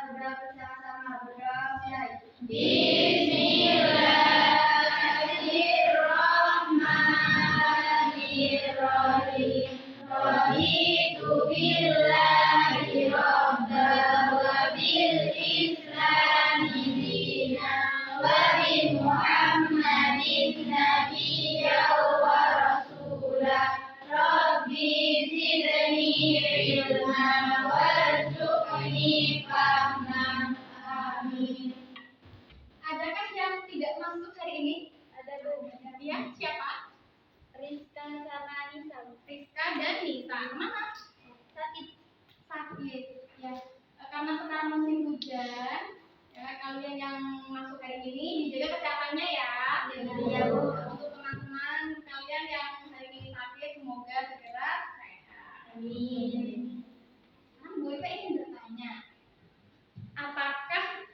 berdoa bersama-sama. Berdoa mulai. Bismillahirrahmanirrahim. Raditu billahi rabban wa bil islami dinan wa bi Muhammadin nabiyyan wa rasulah. Rabbi zidni ilman warzuqni fahman. Amin. Adakah yang tidak masuk hari ini? Ada Bu. Ya, siapa? Rizka sama Nisa. Rizka dan Nisa. Mana? Sakit. Ya. Karena sekarang musim hujan, ya, kalian yang masuk hari ini dijaga kesehatannya ya. Iya, Bu. Untuk teman-teman kalian yang hari ini sakit, semoga segera sehat. Amin. Nah, Bu Eva ingin bertanya, apakah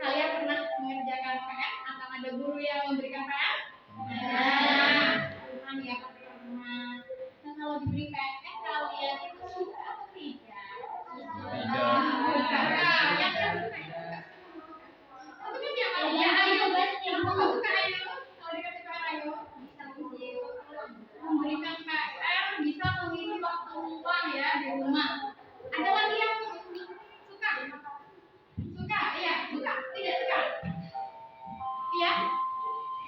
kalian pernah mengerjakan PR atau ada guru yang memberikan PR? Pernah ya, pernah. Nah, kalau diberi PR kalian itu suka atau tidak? Suka. Yang suka ya? Suka siapa? Ya, ayo guys. Yang suka ayo. Kalau dikasih PR ayo. Memberikan PR bisa mengisi waktu luang ya di rumah. Ada lagi yang suka? Suka, iya, suka, tidak suka? Iya?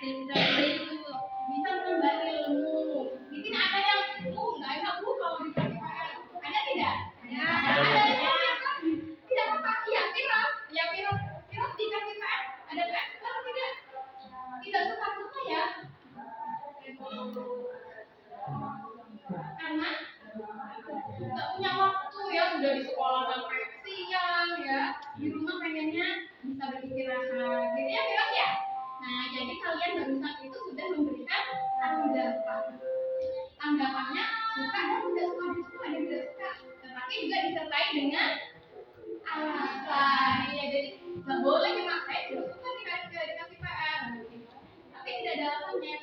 Bisa menambah ilmu. Di sini ada yang enggak enak Bu kalau dikasih PR. Ada tidak? Ada siapa? Tidak apa-apa. Iya, Firas. Ya, Firas dikasih PR. Ada PR? Kalau tidak? Tidak suka ya? Karena nggak punya waktu ya, sudah di sekolah sampai siang ya, di rumah pengennya bisa beristirahat gitu ya Firas ya. Nah, jadi kalian barusan itu sudah memberikan tanggapannya suka dan tidak suka, ada tidak suka, tetapi juga disertai dengan alasan ya. Jadi nggak boleh cuma saya tidak suka dikasih PR tapi tidak ada alasannya,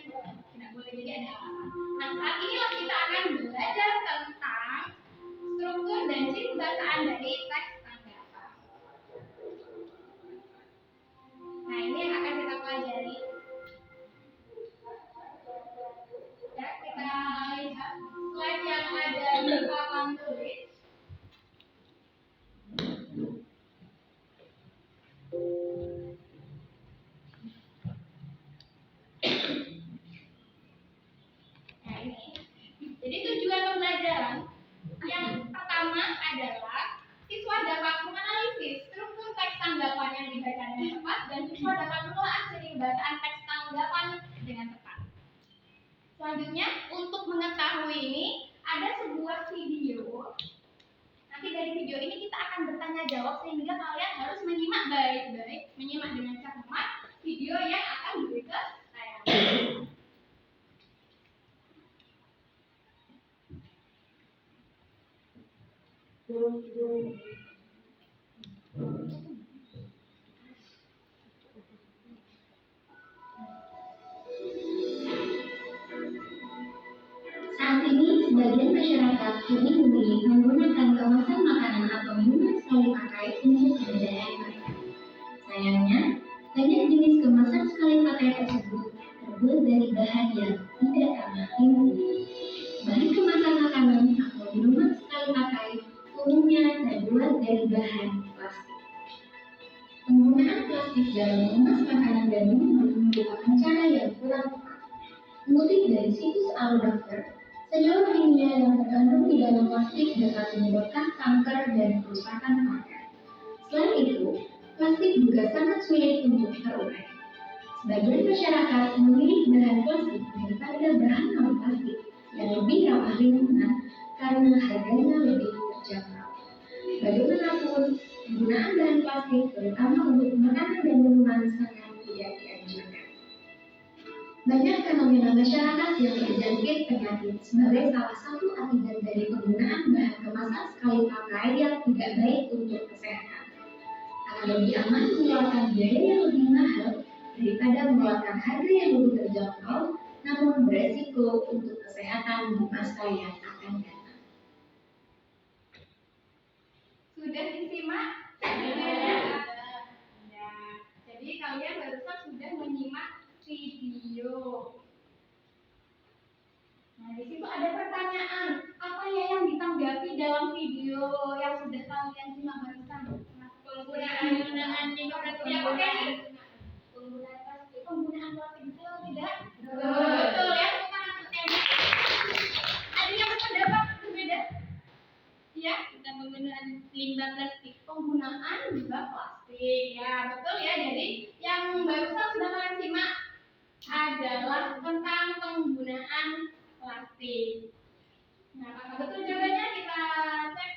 tidak boleh, jadi ada alasan. Nah, saat inilah kita akan belajar tentang struktur dan ciri bahasaan dari teks tanggapan. Nah, ini yang akan kita pelajari. Ya, kita lihat slide yang ada di papan tulis. Nah, ini. Jadi tujuan pembelajaran yang pertama adalah siswa dapat menganalisis struktur teks tanggapan yang dibaca dengan tepat dan siswa dapat menelaah ciri bahasaan teks tanggapan dengan tepat. Selanjutnya, untuk mengetahui ini ada sebuah video. Nanti dari video ini kita akan bertanya jawab sehingga kalian harus menyimak baik-baik, menyimak dengan cermat video yang akan diberi ke tayangan. Saat ini, sebagian masyarakat lebih memilih menggunakan kemasan makanan atau minuman sekali pakai untuk kebudayaan mereka. Sayangnya, banyak jenis kemasan sekali pakai tersebut terbuat dari bahan yang tidak ramah lingkungan. Bahan kemasan makanan atau minuman sekali pakai umumnya terbuat dari bahan plastik. Penggunaan plastik dalam mengemas makanan dan minuman merupakan cara yang kurang tepat. Mengutip dari situs Alodokter, senyawa kimia yang terkandung di dalam plastik dapat menyebabkan kanker dan kerusakan organ. Selain itu, plastik juga sangat sulit untuk terurai. Sebagian masyarakat memilih bahan plastik daripada bahan non-plastik yang lebih ramah lingkungan karena harganya lebih terjangkau. Bagaimanapun, penggunaan bahan plastik terutama untuk makanan dan minuman sangat tidak dianjurkan. Banyak fenomena masyarakat yang terjangkit penyakit sebagai salah satu akibat dari penggunaan bahan kemasan sekali pakai yang tidak baik untuk kesehatan. Akan lebih aman mengeluarkan biaya yang lebih mahal daripada mengeluarkan harga yang lebih terjangkau, namun beresiko untuk kesehatan di masa yang akan datang. Sudah disimak dalam video yang sudah kalian simak barusan. Penggunaan limbah plastik. Ya, oke nih. Penggunaan plastik betul tidak? Betul ya. Ada yang berpendapat berbeda? Ya, kita penggunaan limbah plastik. Penggunaan limbah plastik. Ya, betul ya. Jadi yang barusan sudah kalian simak adalah tentang penggunaan plastik. Nah, apakah betul jawabannya? Kita cek.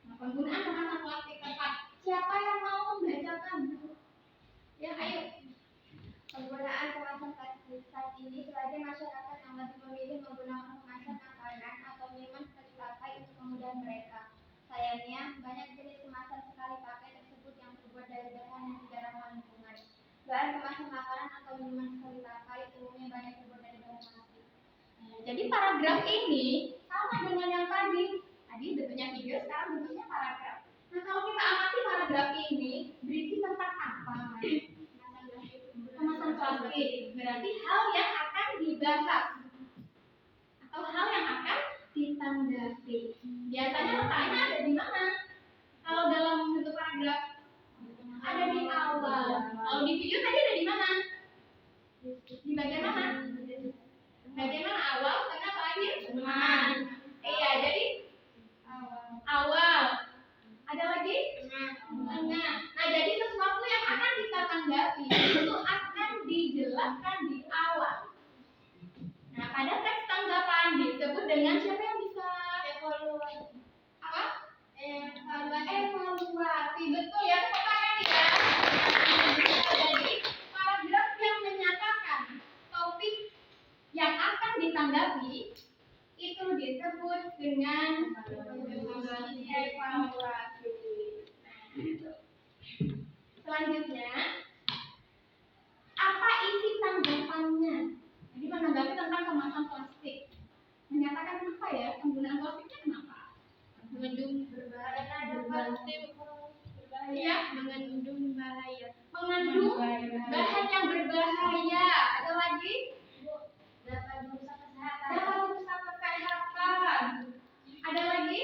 Nah, penggunaan kemasan plastik tepat. Siapa yang mau membacakan? Ya, ayo. Penggunaan kemasan plastik saat ini sebagai masyarakat yang lebih memilih menggunakan kemasan makanan atau minuman sekali pakai untuk kemudahan mereka. Sayangnya, banyak jenis kemasan sekali pakai tersebut yang terbuat dari bahan yang tidak ramah lingkungan. Bahan kemasan makanan atau minuman sekali pakai umumnya banyak terbuat dari bahan plastik. Jadi paragraf ini sama dengan yang tadi. Tadi bentuknya video, sekarang bentuknya paragraf. Nah, kalau kita amati paragraf ini berisi tentang apa? Kemasan plastik. Berarti hal yang akan dibahas atau hal yang akan ditanggapi. Biasanya letaknya ada di mana? Kalau dalam bentuk paragraf ada di awal. Kalau di video tadi ada di mana? Di bagian mana? Bagian mana? Awal, tengah, atau akhir? Tengah. Iya, jadi awal. Ada lagi? Tengah. Nah, jadi sesuatu yang akan kita tanggapi itu akan dijelaskan di awal. Nah, pada teks tanggapan disebut dengan siapa yang bisa evaluasi? Apa? Evaluasi. Betul ya, tepuk tangan ya. Jadi, paragraf yang menyatakan topik yang akan ditanggapi itu disebut dengan evaluasi. Selanjutnya, apa isi tanggapannya? Jadi menanggapi tentang kemasan plastik. Menyatakan apa ya? Penggunaan plastiknya kenapa? Mengandung berbahaya. Ya, mengandung bahaya. Mengandung bahan yang berbahaya. Ada lagi? Dapat merusak kesehatan. Dapat merusak kesehatan. Ada lagi?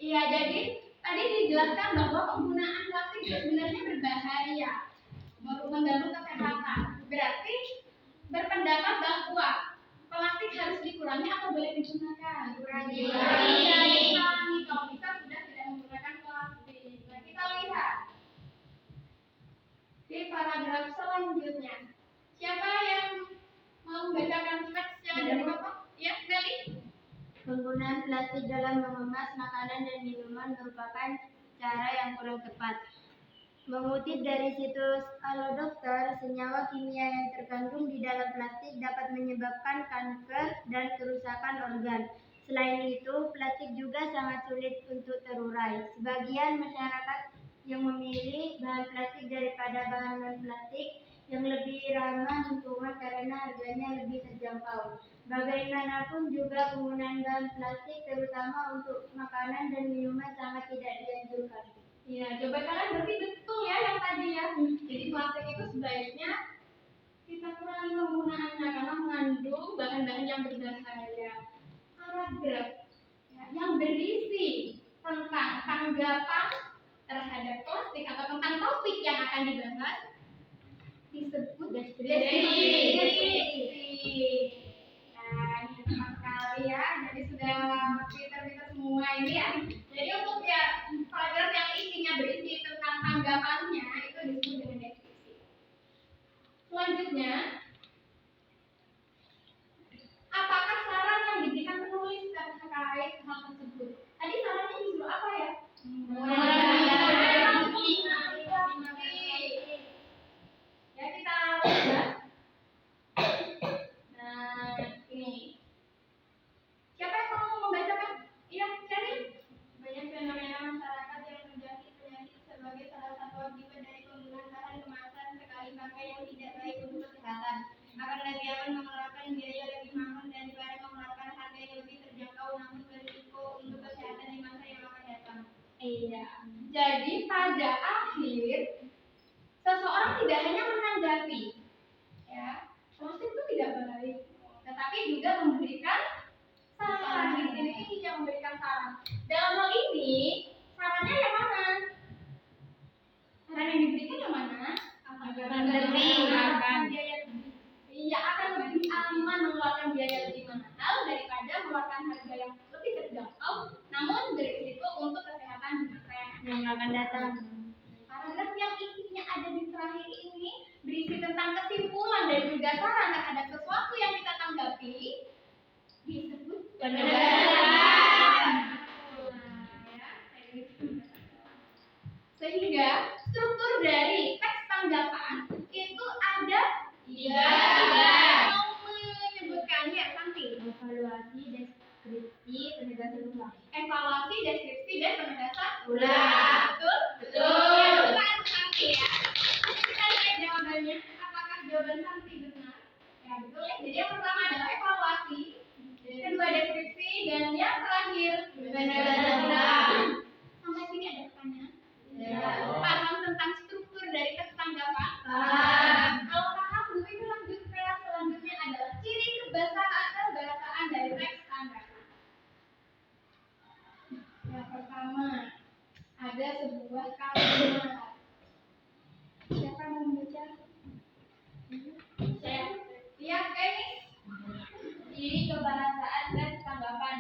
Iya, jadi tadi dijelaskan bahwa penggunaan plastik itu sebenarnya berbahaya, mengganggu kesehatan. Berarti berpendapat bahwa plastik harus dikurangi atau boleh digunakan? Dikurangi. Kalau bisa sudah tidak menggunakan plastik. Nah, kita lihat di paragraf selanjutnya. Siapa yang mau membacakan teksnya dari Bapak? Ya, Meli. Penggunaan plastik dalam mengemas makanan dan minuman merupakan cara yang kurang tepat. Mengutip dari situs Halo Dokter, senyawa kimia yang terkandung di dalam plastik dapat menyebabkan kanker dan kerusakan organ. Selain itu, plastik juga sangat sulit untuk terurai. Sebagian masyarakat yang memilih bahan plastik daripada bahan non-plastik yang lebih ramah lingkungan karena harganya lebih terjangkau. Bagaimanapun juga penggunaan bahan plastik terutama untuk makanan dan minuman sangat tidak dianjurkan. Ya, jawaban kalian berarti betul ya yang tadi ya. Jadi plastik itu sebaiknya kita kurangi penggunaannya karena mengandung bahan-bahan yang berbahaya. Paragraf ya, yang berisi tentang tanggapan terhadap plastik atau tentang topik yang akan dibahas disebut deskripsi. Nah, ini tepat sekali ya. Jadi sudah pinter-pinter semua ini ya. Jadi untuk ya paragraf yang isinya berisi tentang tanggapannya itu disebut dengan deskripsi. Selanjutnya, apakah saran yang diberikan penulis terkait hal tersebut? Tadi sarannya justru apa ya? Ya, kita lihat. Nah, ini. Siapa yang mau membacakan? Iya, cari. Banyak fenomena masyarakat yang menjadi penyakit sebagai salah satu akibat dari penggunaan bahan kemasan sekali pakai yang tidak baik untuk kesehatan. Akan lebih aman mengeluarkan biaya lebih mahal daripada mengeluarkan harga yang lebih terjangkau namun berisiko untuk kesehatan di masa yang akan datang. Iya. Jadi pada akhir seseorang tidak hanya menanggapi, ya, plastik itu tidak baik. ini sarannya yang mana? Saran yang diberikan yang mana? Akan lebih aman mengeluarkan biaya lebih mahal daripada mengeluarkan harga yang lebih terjangkau, namun berisiko untuk kesehatan di masa yang akan datang. Paragraf yang isinya ada di terakhir ini berisi tentang kesimpulan dan juga saran terhadap sesuatu yang kita tanggapi disebut penjelasan. Sehingga struktur dari teks tanggapan itu ada tiga. Mau menyebutkannya, Santi? Evaluasi, deskripsi, penegasan ulang. Evaluasi, deskripsi, dan penegasan Ulang. Betul? Betul. Ya, bukan Santi ya. Nanti kita lihat jawabannya. Apakah jawaban Santi benar? Ya, betul ya. Jadi yang pertama adalah evaluasi, kedua deskripsi, dan yang terakhir penegasan ulang. Sampai sini ada pertanyaan? Paham tentang struktur dari teks tanggapan? Paham. Kalau paham, Bu Ibu lanjut ke yang selanjutnya adalah ciri kebahasaan dari teks tanggapan. Yang pertama, ada sebuah kalimat. Siapa yang mau membaca? Saya. Ya, Kenis. Ciri kebahasaan teks tanggapan.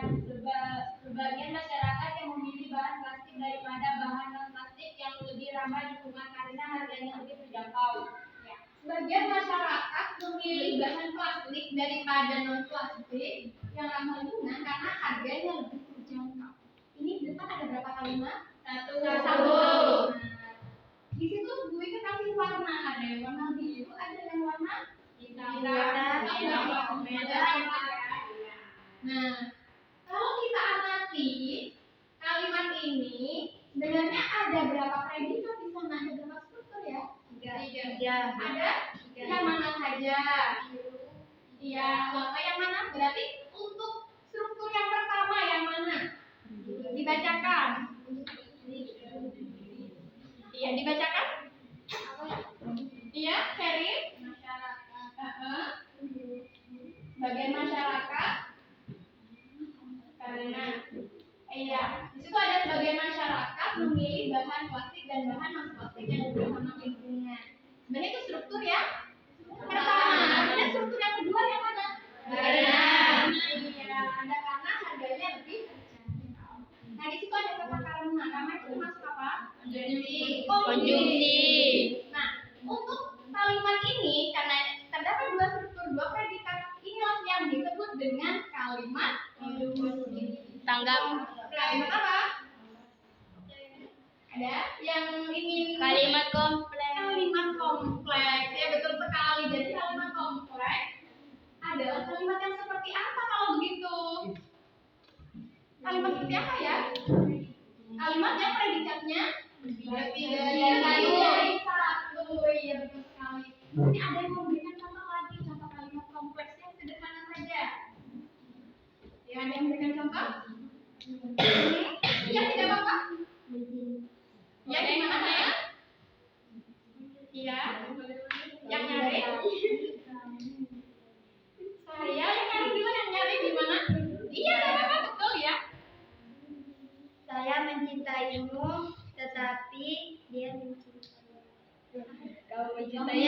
Sebagian masyarakat yang memilih bahan plastik daripada bahan non-plastik yang lebih ramah lingkungan karena harganya lebih terjangkau. Ya. Sebagian masyarakat memilih bahan plastik daripada non-plastik yang ramah lingkungan karena harganya lebih terjangkau. Ini di depan ada berapa kalimat? Satu. Nah, di situ gue kasih warna, ada yang warna biru, ada yang warna hitam. Nah, kalau kita amati kalimat ini, sebenarnya ada berapa predikat di sana? Ada berapa struktur ya? Tiga. Ada? Yang mana saja? Iya, yang mana? Berarti untuk struktur yang pertama yang mana? Dibacakan. Iya, dibacakan? Iya, Sherin? Masyarakat. Bagian masyarakat. Karena iya, di situ ada sebagian masyarakat memilih bahan plastik dan bahan non plastik yang lebih ramah lingkungan. Sebenarnya itu struktur ya. Pertama, ada struktur yang kedua yang mana? Benar. Iya, ada karena harganya lebih terjangkau. Nah, di situ ada kata karena. Karena itu masuk apa? Konjungsi. Nah, untuk kalimat ini karena terdapat dua struktur, dua predikat, inilah yang disebut dengan kalimat tanggap. Kalimat apa? Ada yang ingin Kalimat kompleks. Kalimat kompleks, ya betul sekali. Jadi kalimat kompleks adalah kalimat yang seperti apa kalau begitu? Kalimat seperti apa ya? Kalimat yang predikatnya lebih dari satu. Iya betul sekali. Ini ada yang memberikan contoh lagi, contoh kalimat kompleks yang sederhana saja. Ya, ada yang memberikan contoh? Iya, tidak apa-apa. Ya, gimana saya? Iya. Yang nyari? Saya yang nyari dulu, yang nyari gimana? Iya, tidak apa-apa, betul ya. Saya mencintaimu, tetapi dia mencintai. Kau mencintai.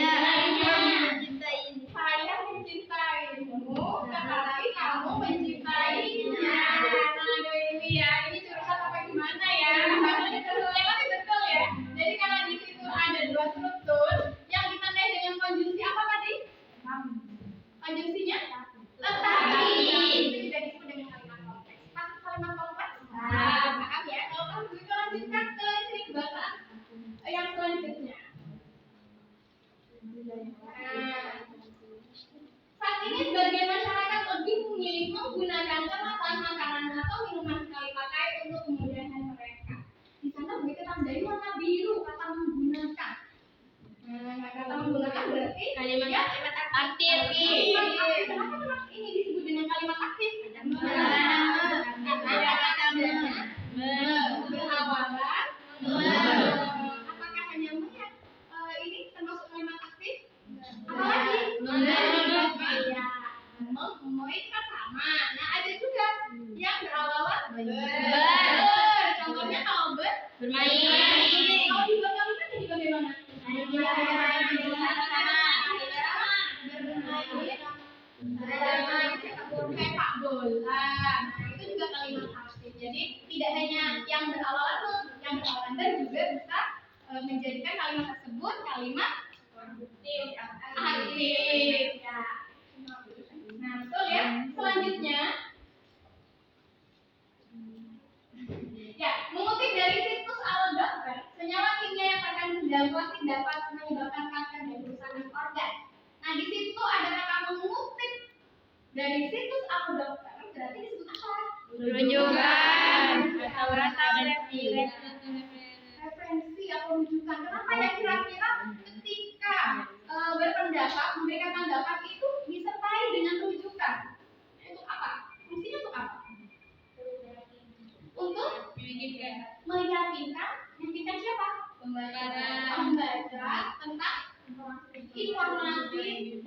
Saya mencintaimu, tetapi kamu mencintainya. Nah, ini ya, ini curhat apa gimana ya? Tapi betul ya. Jadi karena di situ ada dua struktur yang ditandai dengan konjungsi apa tadi? Konjungsinya? Tetapi. Itu juga disebut dengan kalimat kompleks. Masuk kalimat kompleks? Paham ya? Kalau kamu bisa lanjutkan ke ciri kebahasaan yang selanjutnya. Saat ini sebagian masyarakat lebih memilih menggunakan kemasan makanan atau minuman sekali pakai untuk memudahkan mereka. Di sana begitu tandai warna biru kata menggunakan. Nah, kata menggunakan berarti kalimat aktif. Kenapa ini disebut dengan kalimat aktif? Karena katanya berawalan. Apakah hanya melihat ini termasuk kalimat aktif? Apalagi? Ya, memoi kan sama. Nah, ada juga yang berawalan ber. contohnya kalau Bermain. Kalau di luar kalimat jadi bagaimana? Bermain sepak bola. Nah, itu juga kalimat aktif. Jadi tidak hanya yang berawalan ber juga bisa menjadikan kalimat tersebut kalimat aktif. Ya. Nah, betul ya. Selanjutnya, ya, mengutip dari situs Alodokter, senyawa kimia yang terkandung dalam plastik dapat menyebabkan kanker dan kerusakan organ. Nah, di situ ada kata mengutip dari situs Alodokter, berarti disebut apa? Rujukan atau referensi atau rujukan. Kenapa ya kira-kira ketika berpendapat memberikan tanggapan itu disertai dengan rujukan? Untuk apa? Fungsinya untuk apa? Untuk meyakinkan siapa? Pembaca tentang informasi.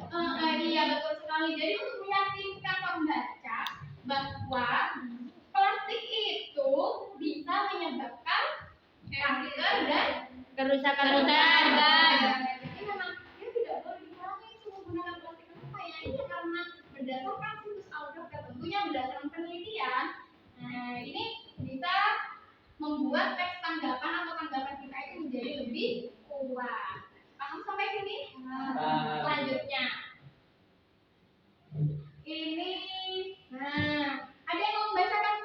Iya, betul sekali. Jadi untuk meyakinkan pembaca bahwa plastik itu bisa menyebabkan kanker dan kerusakan organ. Jadi memang dia tidak boleh dikurangi menggunakan plastik. Kenapa ya? Itu karena berdasarkan situs Alodokter, tentunya berdasarkan penelitian. Nah, ini bisa membuat teks tanggapan atau tanggapan kita itu menjadi lebih kuat. Paham sampai sini? Selanjutnya, ini, ada yang mau membacakan?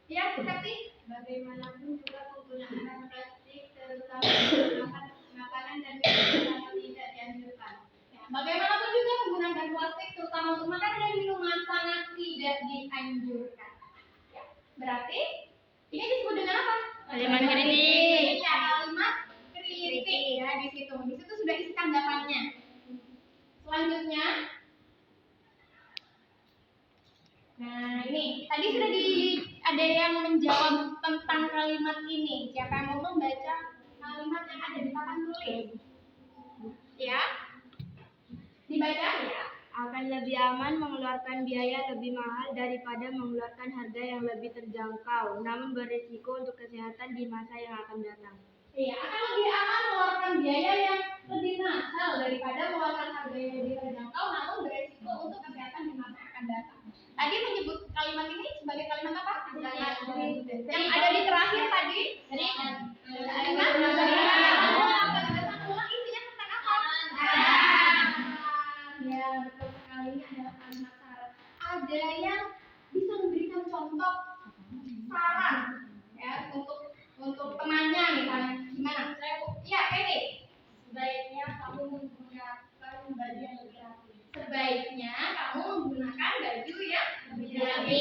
Ya, Sakti. Bagaimanapun juga penggunaan plastik terutama menggunakan makanan dan minuman tidak dianjurkan. Ya, bagaimanapun juga menggunakan plastik terutama untuk makanan dan minuman sangat tidak dianjurkan. Ya, berarti ini disebut dengan apa? Kalimat kritik. Ya, kalimat kritik ya di situ. Di situ sudah isi tanggapannya. Selanjutnya, nah ini tadi sudah ada yang menjawab tentang kalimat ini. Siapa yang mau membaca kalimat yang ada di papan tulis? Ya, dibaca ya. Akan lebih aman mengeluarkan biaya lebih mahal daripada mengeluarkan harga yang lebih terjangkau, namun berisiko untuk kesehatan di masa yang akan datang. Iya, akan lebih aman mengeluarkan biaya yang lebih mahal daripada mengeluarkan harga yang lebih terjangkau, namun berisiko untuk kesehatan di masa yang akan datang. Tadi menyebut kalimat ini sebagai kalimat apa? Yang ada di terakhir tadi. Kalimat isinya tentang apa? Ya, betul sekali. Ini adalah kalimat saran. Ada yang bisa memberikan contoh saran ya untuk temannya misalnya gimana? Iya, Penny. Sebaiknya kamu menggunakan baju yang lebih rapi. Sebaiknya kamu menggunakan baju yang lebih rapi.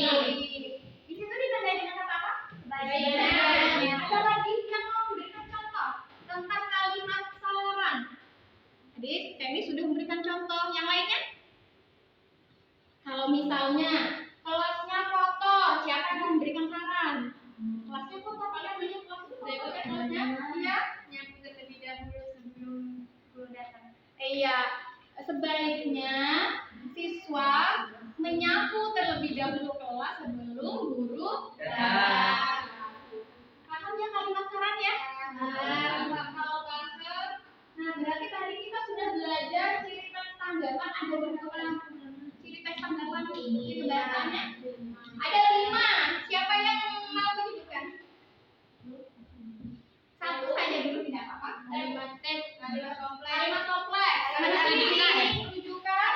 Di situ ditandai dengan kata apa? Sebaiknya. Ada lagi yang mau memberikan contoh tentang kalimat saran. Jadi, Penny sudah memberikan contoh. Yang lainnya? Kalau misalnya kelasnya kotor, siapa yang memberikan saran? Kelasnya kotor, kalian banyak kelas itu kotor kan kelasnya? Iya. Nyapu terlebih dahulu sebelum guru datang. Iya, sebaiknya siswa menyapu terlebih dahulu kelas sebelum guru datang. Paham ya kalimat saran ya? Kalau paham, nah berarti tadi kita sudah belajar ciri teks tanggapan. Ada berapa ciri teks tanggapan itu bahasanya? Ada 5. Siapa yang mau menyebutkan? Satu saja dulu tidak apa-apa. Kalimat teks, kalimat kompleks. Kalimat kompleks. Rujukan.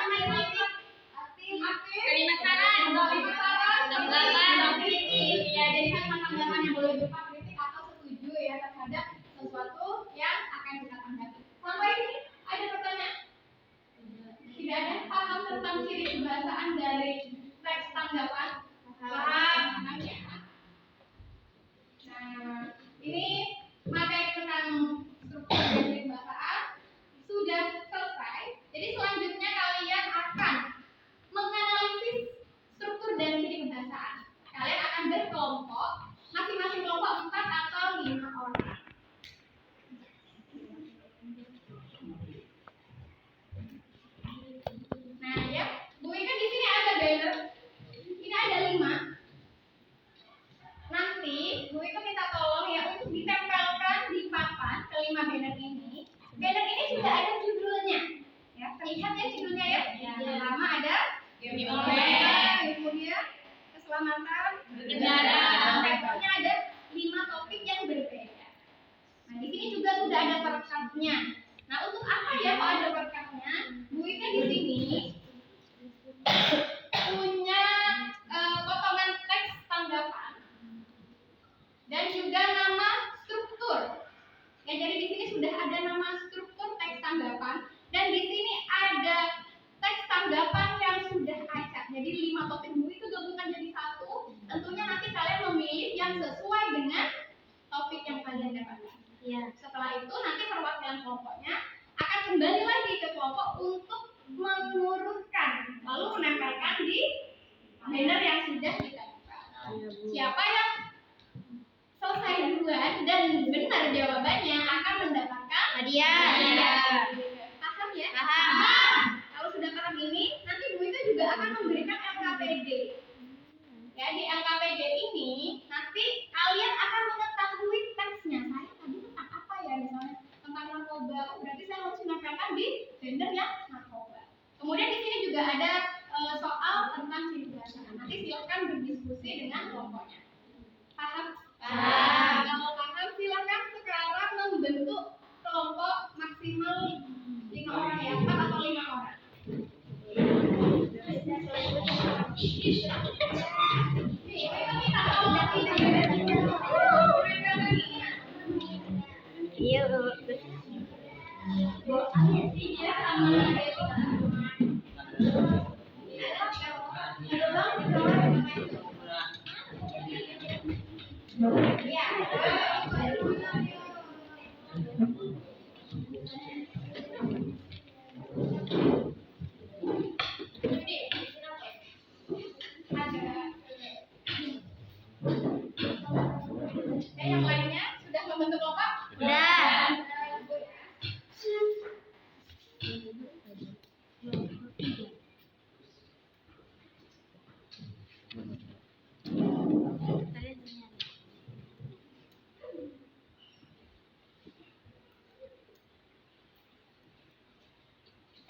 Aktif. Kalimat saran. Kalimat saran. Tanggapan. Kritik. Ya, jadi kalimat tanggapan yang boleh berupa kritik atau setuju ya terhadap sesuatu yang akan kita tanggapi. Sampai ini ada pertanyaan? Tidak ada. Paham tentang ciri kebahasaan dari teks tanggapan? Paham ya. Nah, ini materi tentang struktur dan ciri bahasaan sudah selesai. Jadi selanjutnya kalian akan menganalisis struktur dan ciri bahasaan. Kalian akan berkelompok, masing-masing kelompok 4 atau 5 orang. Nah ya, Bu kan di sini ada banner. Ini ada keselamatan berkendara. Temanya ada 5 topik yang berbeda. Nah, di sini juga sudah ada perekatnya. Nah, untuk apa ya kalau ada perekatnya? Bu Ika di sini punya potongan teks tanggapan dan juga nama struktur. Ya, jadi di sini sudah ada nama struktur teks tanggapan dan di sini ada teks tanggapan yang sudah acak. Jadi 5 topik Bu itu gabungkan jadi satu. Tentunya nanti kalian memilih yang sesuai dengan topik yang kalian dapatkan. Iya. Setelah itu nanti perwakilan kelompoknya akan kembali lagi ke kelompok untuk mengurutkan lalu menempelkan di banner yang sudah ditentukan. Siapa yang selesai duluan dan benar jawabannya akan mendapatkan hadiah. Paham ya? Paham. Kalau sudah paham ini, nanti Bu itu juga akan memberikan LKPD. Ya, di LKPD ini nanti kalian akan mengetahui teksnya. Saya tadi tentang apa ya, misalnya tentang narkoba. Berarti saya harus menempelkan di banner yang narkoba. Kemudian di sini juga ada soal tentang ciri bahasa. Nanti silakan berdiskusi dengan kelompoknya. Paham? Paham. Kalau paham silakan sekarang membentuk kelompok maksimal 5 orang ya, 4 atau 5 orang. Iya. Yang lainnya sudah membentuk kelompok? Sudah.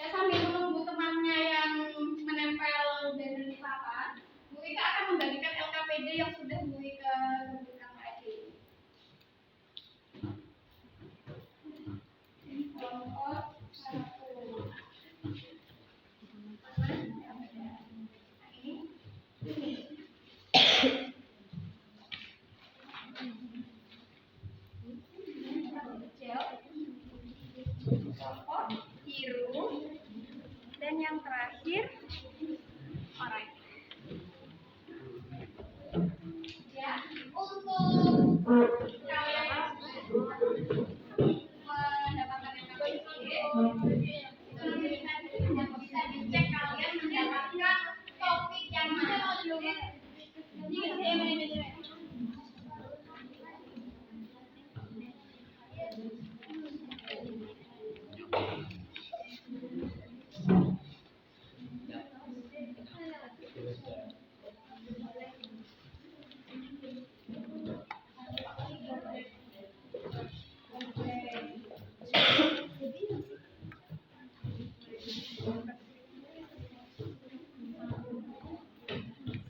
Ya, sambil menunggu temannya yang menempel banner di papan, Bu Ika akan membagikan LKPD yang sudah Bu Ika tentukan tadi. Kelompok 1. Kelompok biru dan yang terakhir oranye. Ya, untuk kalian mendapatkan LKPD itu bisa dicek kalian mendapatkan topik yang mana.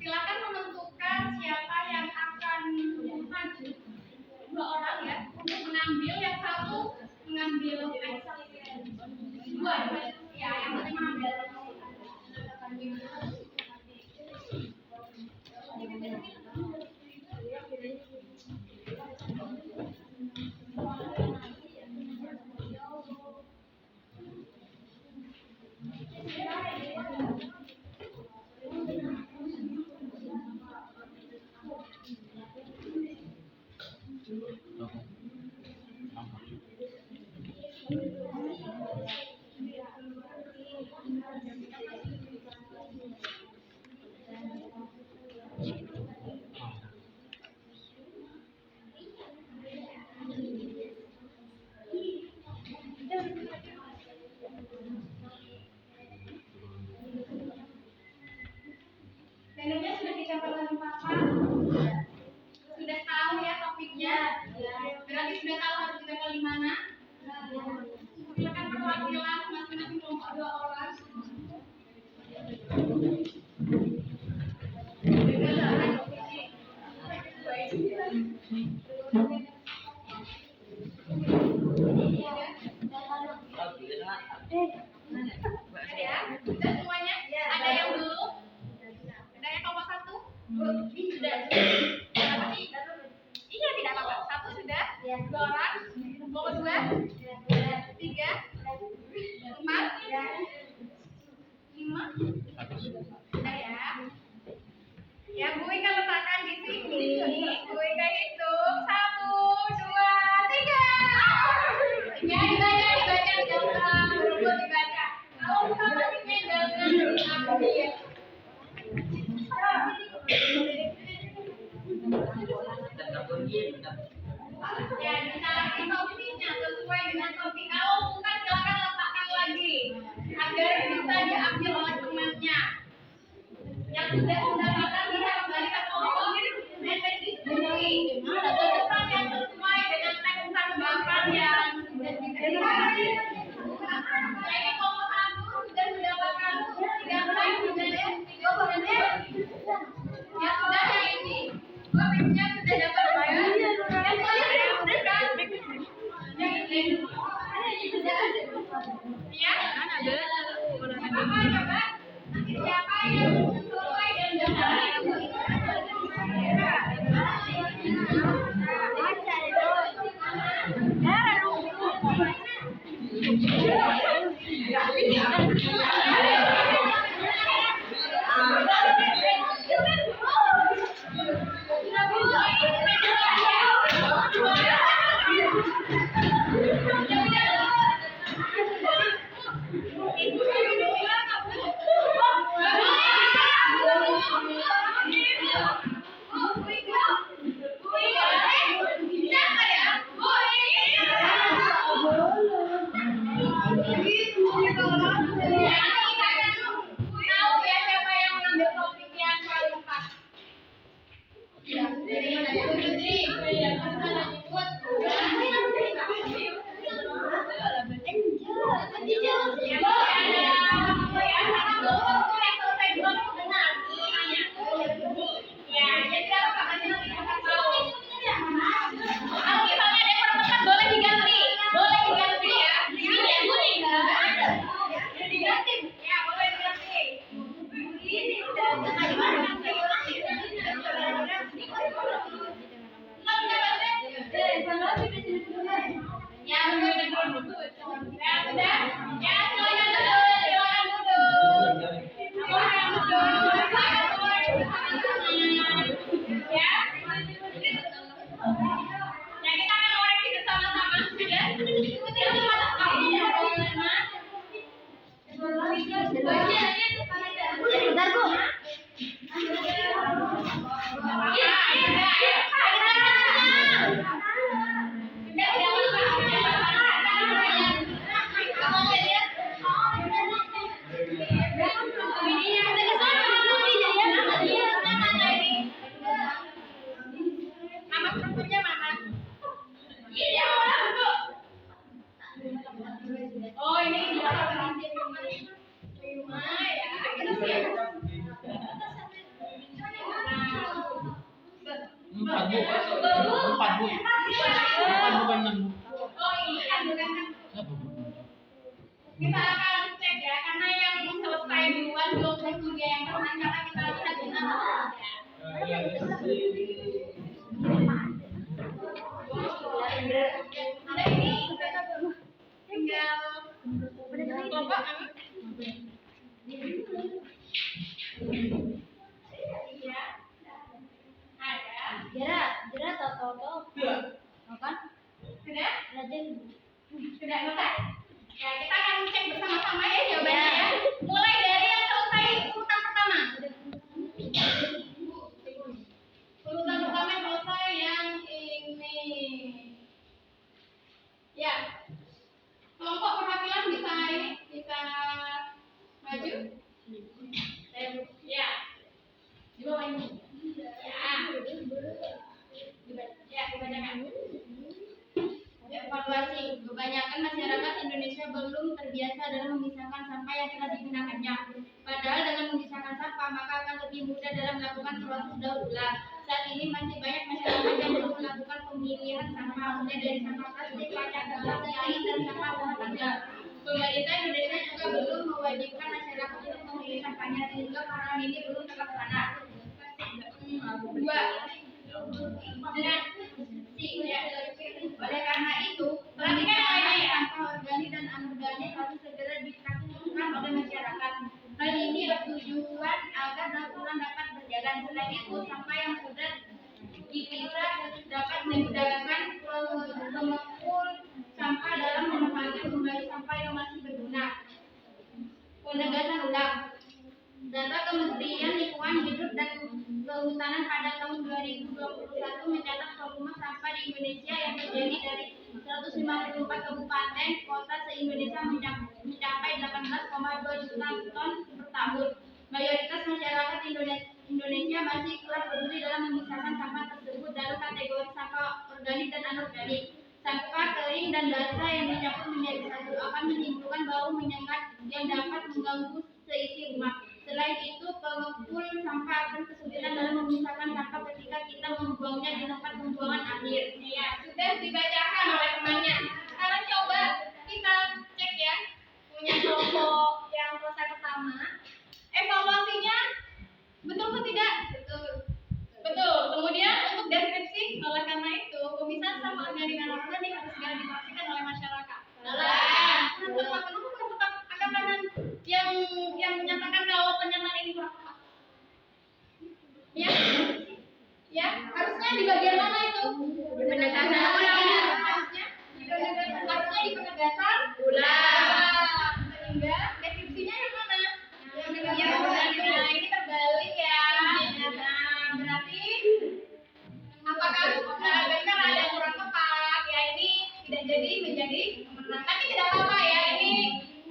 Silakan menentukan siapa yang akan maju. 2 orang ya, untuk mengambil, yang satu mengambil dua ya, yang satu mengambil. Bannernya sudah ditempelkan di papan. Sudah tahu ya topiknya? Berarti sudah tahu harus ditempel di mana? Silakan perwakilan masing-masing kelompok 2 orang. Sudah. Iya, tidak apa-apa. 1 sudah. 2 orang. Mau 2? 3? 4? 5? Sudah ya. Ya, Bu Ika letakkan di sini. Bu Ika hitung 1, 2, 3. Ya, dibaca jangan berubah dibaca. Kalau bukan pastinya jangan diambil. Ya, dicari topiknya sesuai dengan topik. Kalau bukan silakan letakkan lagi agar bisa diambil oleh temannya. Yang sudah mendapatkan bisa kembali ke topik dan berdiskusi. Tulisan yang sesuai dengan teks tambahan yang sudah diberikan. Jadi kelompok 1 sudah mendapatkan 3 poin sudah ya. 3 poin ya. Ya sudah yang ini. Topiknya sudah dapat poin. Yang tadi sudah kan? Yang ini. Ya. Apa coba? Nanti siapa yang sesuai dan kita akan cek ya, karena yang selesai duluan belum tentu dia yang menang, karena kita lihat dengan ada ini tinggal kelompok Jerat atau kan? Sudah Rajin. selesai. Ya, kita akan cek bersama-sama ya jawabannya ya. Mulai dari yang selesai urutan pertama. Urutan pertama selesai yang ini. Ya. Kelompok perwakilan bisa ini, bisa maju. Ya. Di bawah ini. Ya, dibacakan. Evaluasi. Kebanyakan masyarakat Indonesia belum terbiasa dalam memisahkan sampah yang telah digunakannya. Padahal dengan memisahkan sampah, maka akan lebih mudah dalam melakukan proses daur ulang. Saat ini masih banyak masyarakat yang belum melakukan pemilihan sampah, mulai dari sampah plastik, kaca, gelas, air, dan sampah rumah tangga. Pemerintah Indonesia juga belum mewajibkan masyarakat untuk memilih sampahnya, sehingga hal ini belum terlaksana. 2. Dengan ya. Oleh karena itu, perhatikan yang lainnya ya. Sampah organik dan anorganik harus segera dilakukan oleh masyarakat. Hal ini bertujuan agar daur dapat berjalan. Selain itu, sampah yang sudah dipisah dapat memudahkan pengepul sampah dalam menempatkan kembali sampah yang masih berguna. Penegasan ulang. Data Kementerian Lingkungan Hidup dan Kehutanan pada tahun 2021 mencatat volume sampah di Indonesia yang terjadi dari 154 kabupaten kota se-Indonesia mencapai 18,2 juta ton per tahun. Mayoritas masyarakat Indonesia masih kurang peduli dalam memisahkan sampah tersebut dalam kategori sampah organik dan anorganik. Sampah kering dan basah yang dicampur menjadi satu akan menimbulkan bau menyengat yang dapat mengganggu seisi rumah. Selain itu, pengepul sampah akan kesulitan dalam memisahkan sampah ketika kita membuangnya di tempat pembuangan akhir. Ya, sudah dibacakan oleh temannya. Sekarang coba kita cek ya, punya kelompok yang selesai pertama. Evaluasinya betul atau tidak? Betul. Betul. Kemudian untuk deskripsi, oleh karena itu pemisahan sampah organik dan anorganik harus segera dipastikan oleh masyarakat. Kenapa kurang tepat? Akan yang menyatakan kalau pernyataan ini kurang tepat. Ya, harusnya di bagian mana itu? Di penegasan ulang. Harusnya di penegasan ulang. Sehingga deskripsinya yang mana? Yang benar. Ini terbalik ya. Nah, berarti apakah benar ada yang kurang tepat? Ya, ini tidak jadi menjadi pemenang. Tapi tidak apa-apa ya, ini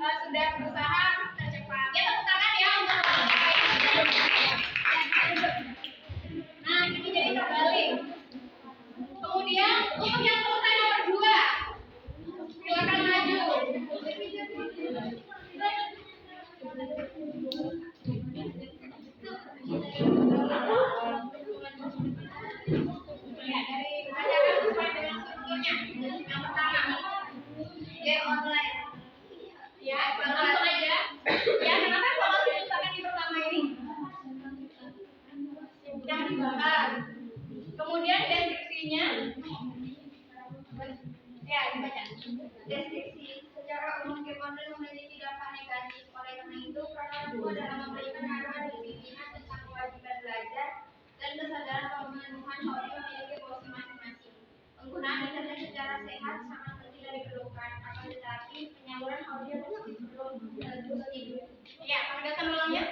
sudah berusaha tercepat. Ya, tepuk tangan ya untuk nah, ini jadi terbalik. Kemudian untuk yang selesai nomor 2, silakan maju. Ya, dari bacakan sesuai dengan strukturnya. Yang pertama, game online. Ya, langsung aja. Ya, kenapa evaluasi diletakkan di pertama ini? Yang dibahas. Kemudian deskripsinya. Ya, dibaca. Deskripsi. Secara umum game online memiliki dampak negatif. Oleh karena itu, peran guru dalam memberikan arahan bimbingan tentang kewajiban belajar dan kesadaran pemenuhan hobi memiliki porsi masing-masing. Penggunaan internet secara sehat sangat penting dan diperlukan. Akan tetapi penyaluran audio masih belum terus hidup. Ya, penegasan ulangnya.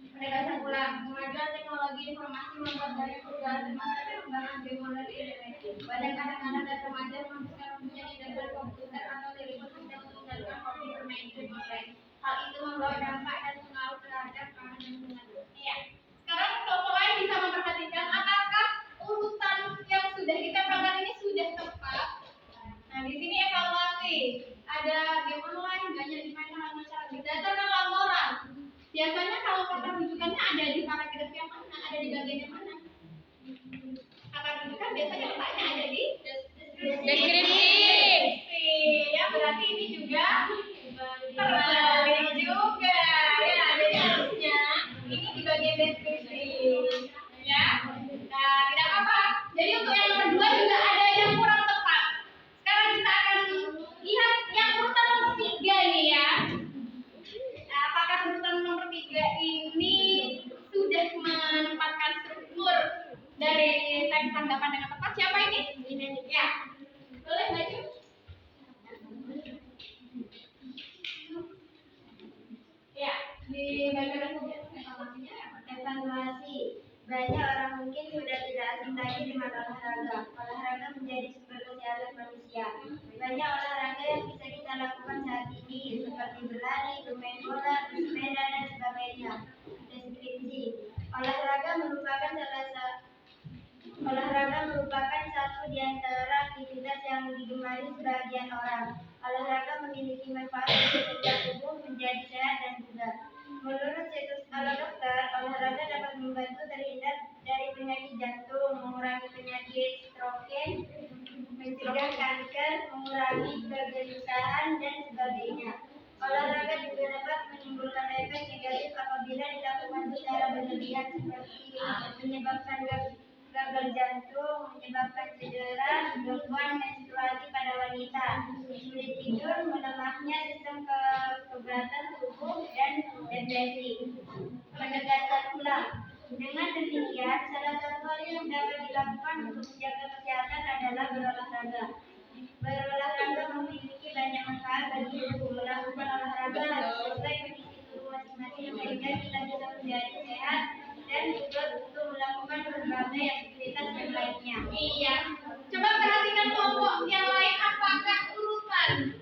Penegasan ulang. Kemajuan teknologi informasi membuat banyak perubahan termasuk perkembangan game online di Indonesia. Banyak anak-anak dan remaja menghabiskan waktunya di dapur komputer atau telepon tidak untuk meninggalkan hobi bermain game online. Hal itu membawa dampak dan pengaruh terhadap anak dan lingkungan. Iya. Sekarang kelompok lain bisa memperhatikan apakah urutan yang sudah kita pelajari ini sudah tepat. Nah, di sini evaluasi. Ada game online banyak dimainkan oleh masyarakat. Berdasarkan laporan. Biasanya kalau kata rujukannya ada di paragraf yang mana? Ada di bagian yang mana? Kata rujukan biasanya letaknya ada di deskripsi. Ya, berarti ini juga terbalik juga. Ya, jadi harusnya ini di bagian deskripsi. Ya. Nah, tidak apa-apa. Jadi untuk yang nomor 2 juga ada yang kurang tepat. Sekarang kita akan lihat yang urutan nomor 3 nih ya. Nah, apakah urutan nomor 3 ini sudah menempatkan struktur dari teks tanggapan dengan tepat? Siapa ini? Ya. Boleh maju? Ya, dibacakan saja evaluasinya. Evaluasi. Banyak orang mungkin sudah tidak asing lagi dengan olahraga. Olahraga menjadi sumber kesehatan manusia. Banyak olahraga yang bisa kita lakukan saat ini, seperti berlari, bermain bola, bersepeda, dan sebagainya. Deskripsi. Olahraga merupakan satu di antara aktivitas yang digemari sebagian orang. Olahraga memiliki manfaat untuk membuat tubuh menjadi sehat dan bugar. Menurut situs Alodokter, olahraga dapat membantu terhindar dari penyakit jantung, mengurangi penyakit stroke, mencegah kanker, mengurangi kegelisahan, dan sebagainya. Olahraga juga dapat menimbulkan efek negatif apabila dilakukan secara berlebihan seperti menyebabkan gagal jantung, menyebabkan cedera, gangguan menstruasi pada wanita, sulit tidur, melemahnya sistem kekebalan tubuh, dan depresi. Penegasan ulang. Dengan demikian, salah satu hal yang dapat dilakukan untuk menjaga kesehatan adalah berolahraga. Berolahraga memiliki banyak manfaat bagi tubuh. Melakukan olahraga harus sesuai kondisi tubuh masing-masing sehingga kita bisa menjadi sehat dan juga untuk melakukan berbagai aktivitas yang lainnya. Iya. Coba perhatikan kelompok yang lain apakah urutan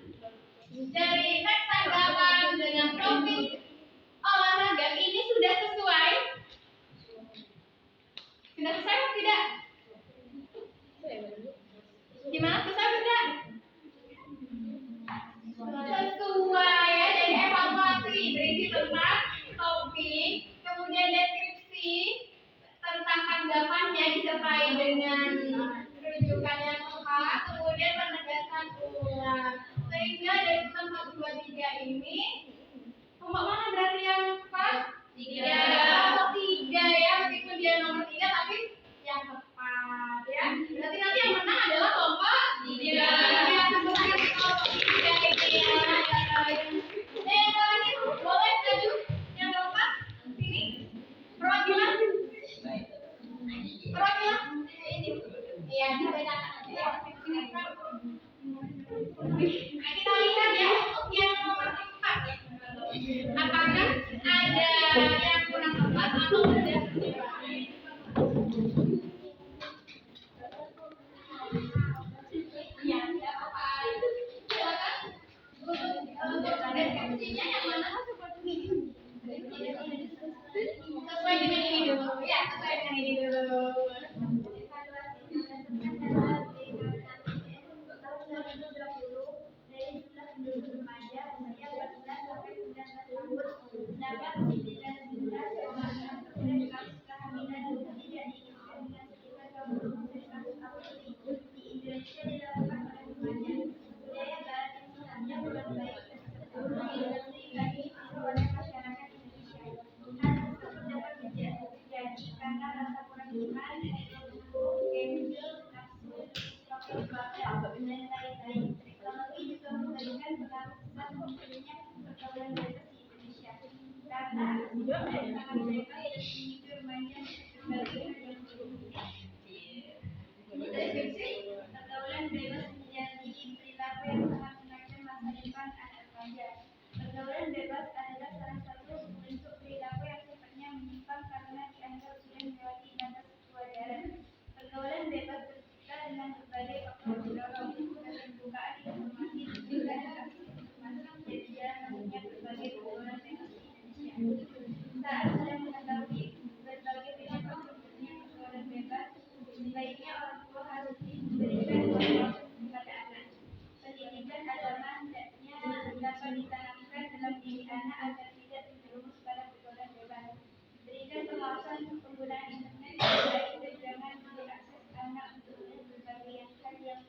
dari teks tanggapan dengan topik olahraga ini sudah sesuai? Sudah sesuai atau tidak? Gimana, sesuai atau tidak? Sesuai ya, jadi evaluasi berisi tentang topik, kemudian deskripsi tentang tanggapannya disertai dengan rujukan yang tepat, kemudian penegasan ulang. Sehingga dari urutan 1, 2, 3 ini kelompok mana berarti yang tepat? 3. 3 ya, meskipun dia nomor 3 tapi yang tepat ya. Berarti nanti yang menang adalah kelompok 3. Ya, kemudian kelompok 3 ini ya. Yang terakhir boleh maju yang keempat sini perwakilan ini iya dibedakan aja ya. Nah, kita lihat ya untuk yang nomor 4 apakah ada yang kurang tepat atau sudah sesuai. Iya, tidak apa-apa. Silakan untuk deskripsinya yang mana seperti ini. Sesuai dengan ini dulu ya, sesuai dengan ini dulu. Deskripsi pergaulan bebas menjadi perilaku yang sangat mengancam masa depan anak remaja. Pergaulan bebas adalah salah satu bentuk perilaku yang sifatnya menyimpang karena dianggap sudah melewati batas kewajaran. Pergaulan bebas tercipta dengan berbagai faktor pendorong, keterbukaan informasi, dan akses informasi menjadi jalan masuknya berbagai pergaulan bebas di Indonesia. Saat sudah mengetahui berbagai pilihan bentuknya pergaulan bebas, sebaiknya orang tua harus diberikan pendidikan kepada anak. Pendidikan agama hendaknya dapat ditanamkan dalam diri anak agar tidak terjerumus pada pergaulan bebas. Berikan pengawasan penggunaan internet yang baik dan jangan mengakses anak untuk berbagai hal yang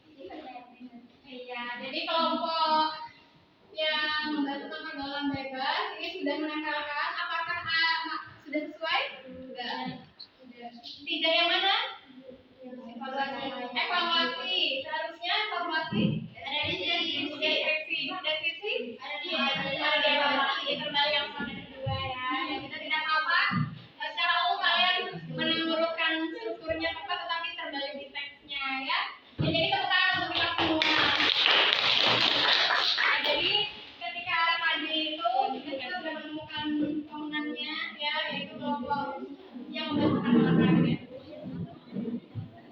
sifatnya bebas. Iya, jadi kelompok yang membahas tentang pergaulan bebas ini sudah menekankan apakah sudah sesuai? Sudah. Tidak yang mana? Evaluasi. Seharusnya evaluasi ada di deskripsi. Deskripsi ada di evaluasi. Kembali yang sama kedua ya. Kita tidak apa-apa. Secara umum kalian menurutkan strukturnya tepat tetapi terbalik di teksnya ya. Jadi tepuk tangan untuk kita semua. Nah, jadi ketika tadi itu kita sudah menemukan pemenangnya ya, yaitu kelompok yang membahas tentang olahraga.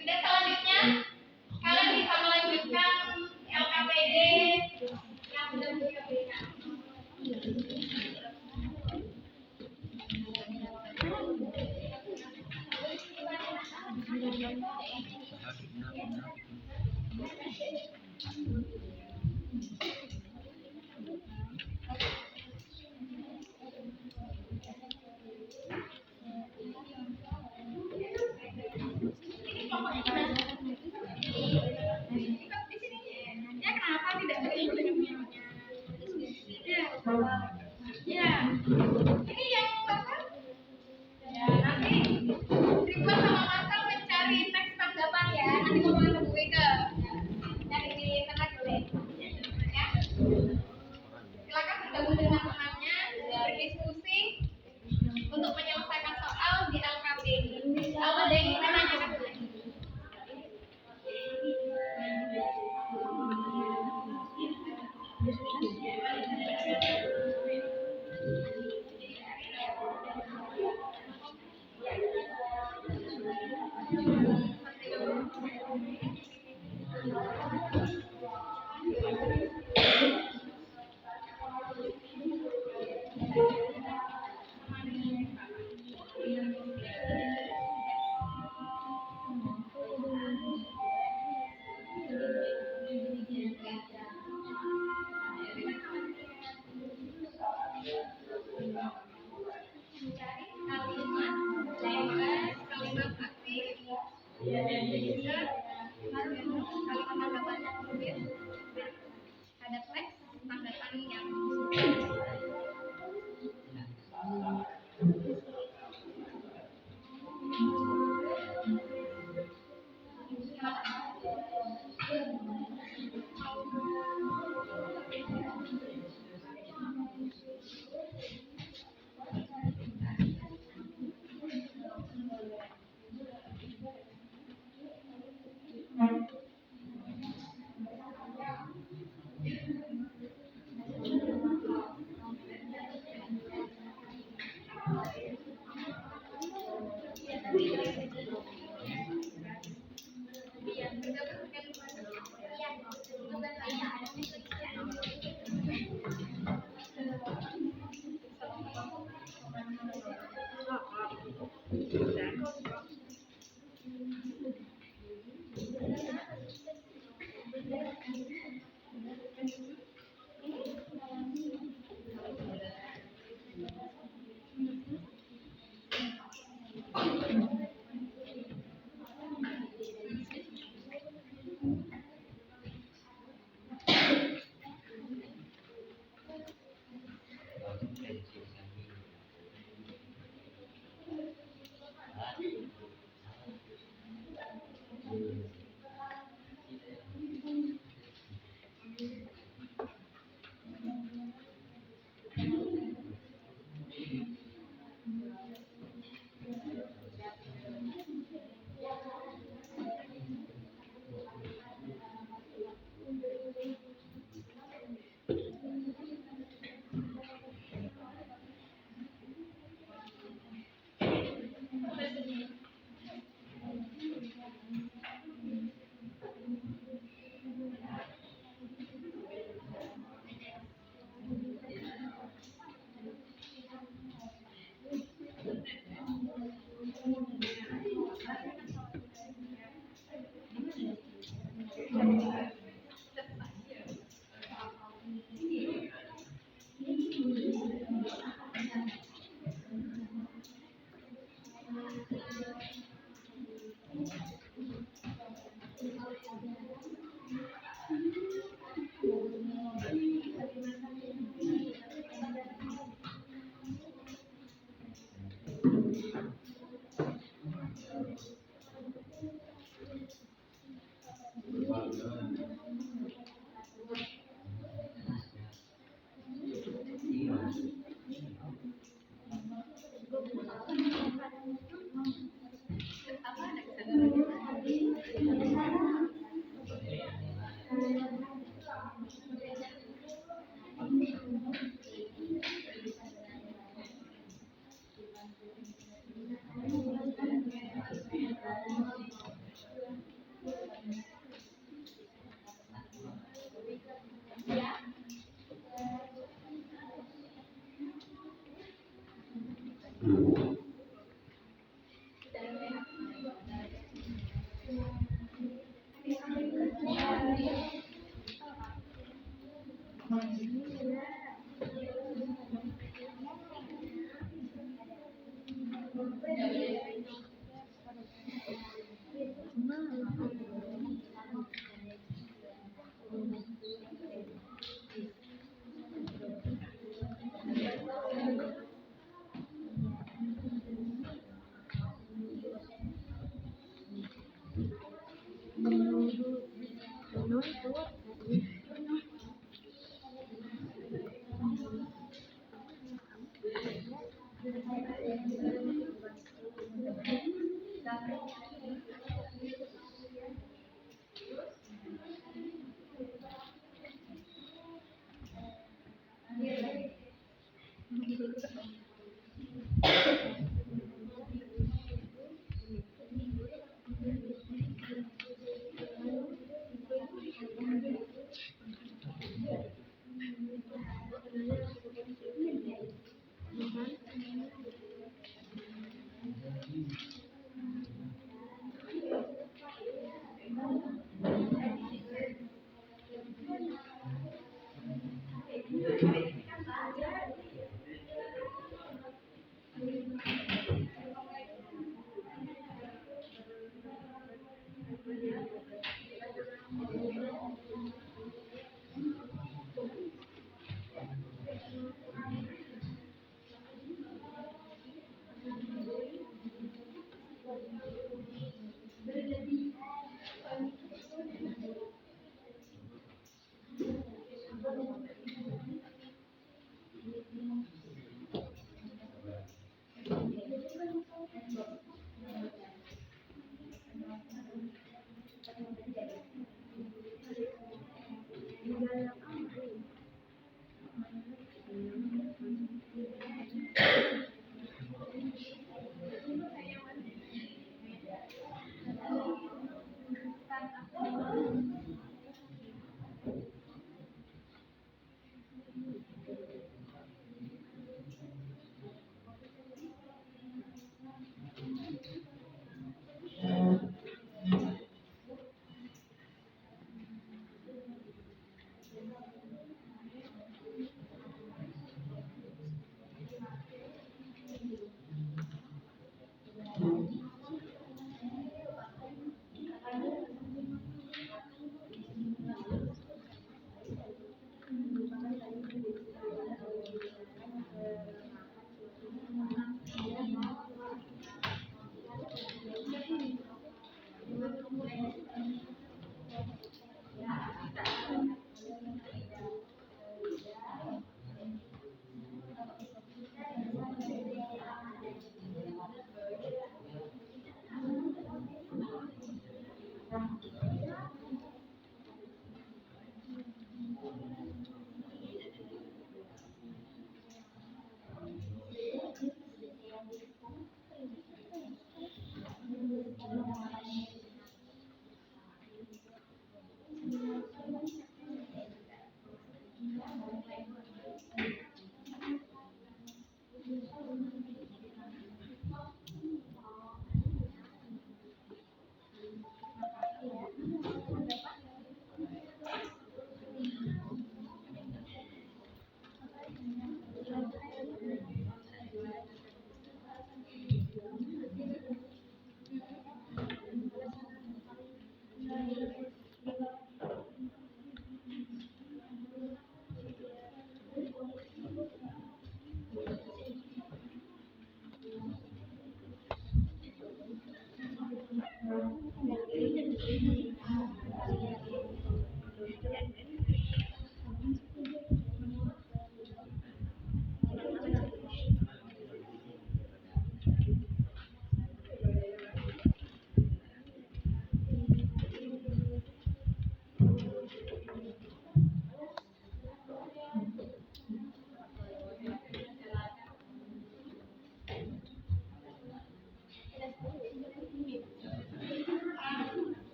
Sudah selanjutnya kalian bisa melanjutkan LKPD yang sudah kita berikan. Mencari kalimat bebas, kalimat aktif, dan juga kalimat tanggapan yang tulis. Ada teks tanggapan yang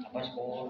Apa sekolah?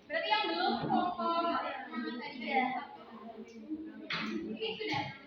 Berarti yang belum pokok tadi ya. Ini sudah.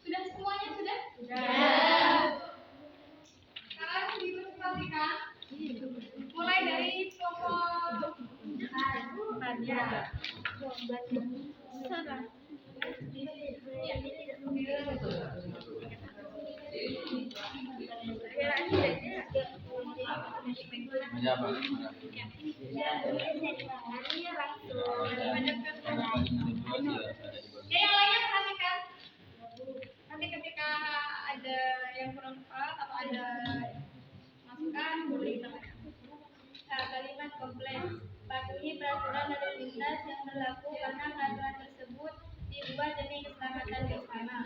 Sudah semuanya sudah? Sekarang dipresentasikan mulai dari kelompok ya, yang lainnya perhatikan. Nanti ketika ada yang kurang tepat atau ada masukan, boleh disampaikan. Kalimat kompleks. Patuhi peraturan lalu lintas yang berlaku karena peraturan tersebut dibuat demi keselamatan bersama.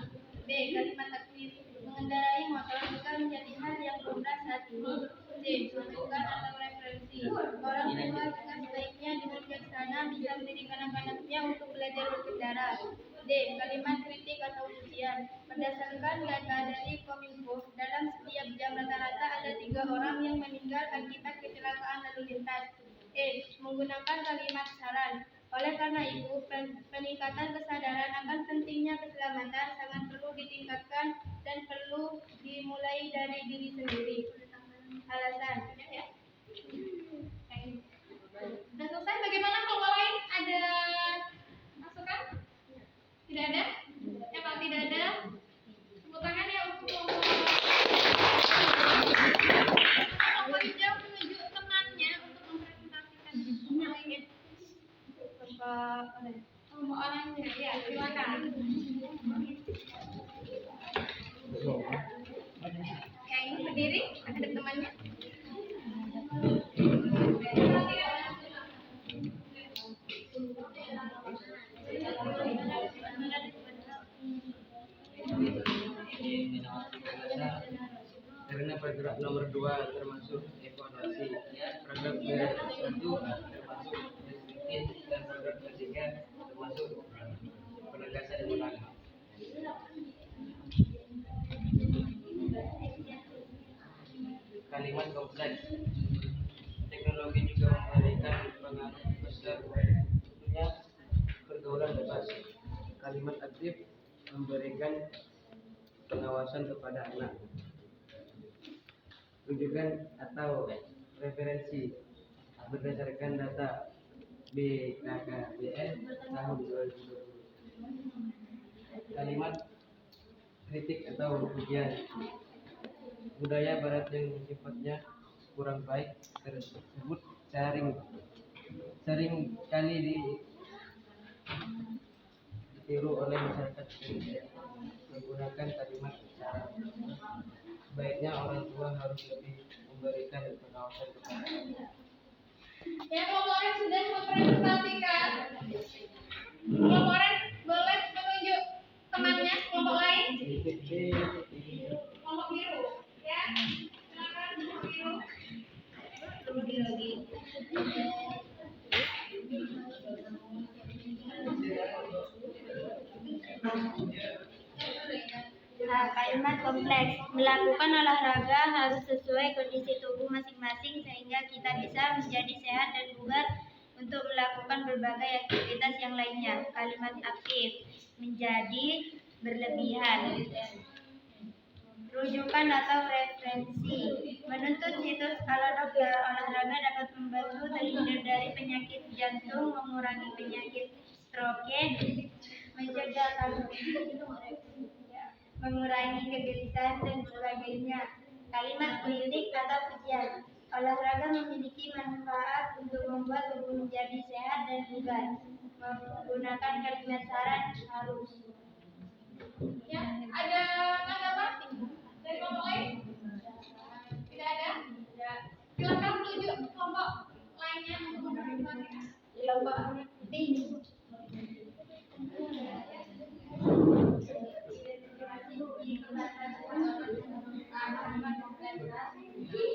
B. Kalimat takwif. Mengendarai motor bukan menjadi hal yang lumrah saat ini. C. Masukan atau referensi. Orang tua juga sebaiknya dengan bijaksana bisa mendidik anak-anaknya untuk belajar berkendara. D. Kalimat kritik atau ujian. Berdasarkan data dari Kominfo, dalam setiap jam rata-rata ada 3 orang yang meninggal akibat kecelakaan lalu lintas. E. Menggunakan kalimat saran. Oleh karena itu, peningkatan kesadaran akan pentingnya keselamatan sangat perlu ditingkatkan dan perlu dimulai dari diri sendiri. Alasan. Ya. Sudah selesai. Bagaimana kalau lain ada masukan? Tidak ada? Ya, kalau tidak ada, tepuk tangan ya untuk kelompok hijau menunjuk temannya untuk mempresentasikan semuanya. Kelompok oranye, ya, silakan. Yang ini berdiri, ada temannya. Karena paragraf nomor 2 termasuk evaluasi, paragraf 1 termasuk deskriptif, dan paragraf 3 termasuk penegasan ulang. kalimat kompleks. Teknologi juga memberikan pengaruh besar, tentunya pergaulan bebas. Kalimat aktif memberikan pengawasan kepada anak. Rujukan atau referensi berdasarkan data BKKBN tahun 2020. Kalimat kritik atau pujian. Budaya barat yang sifatnya kurang baik tersebut sering kali ditiru oleh masyarakat Indonesia. Menggunakan kalimat syarat. Sebaiknya orang tua harus lebih memberikan pengawasan kepada anak. Ya, kelompok orange sudah mempresentasikan. Kelompok orange boleh menunjuk temannya, kelompok lain. Kelompok biru, ya. Silakan kelompok biru. Kalimat kompleks. Melakukan olahraga harus sesuai kondisi tubuh masing-masing sehingga kita bisa menjadi sehat dan bugar untuk melakukan berbagai aktivitas yang lainnya. Kalimat aktif. Menjadi berlebihan. Rujukan atau referensi. Menurut situs Halodoc, olahraga dapat membantu terhindar dari penyakit jantung, mengurangi penyakit stroke, mencegah mengurangi kegelisahan dan sebagainya. Kalimat kritik atau pujian. Olahraga memiliki manfaat untuk membuat tubuh menjadi sehat dan bugar. Menggunakan kalimat saran harus. Ya, ada tanggapan dari kelompok lain? Tidak ada? Ya. Silakan tunjuk kelompok lainnya untuk mempresentasikan. Kelompok D.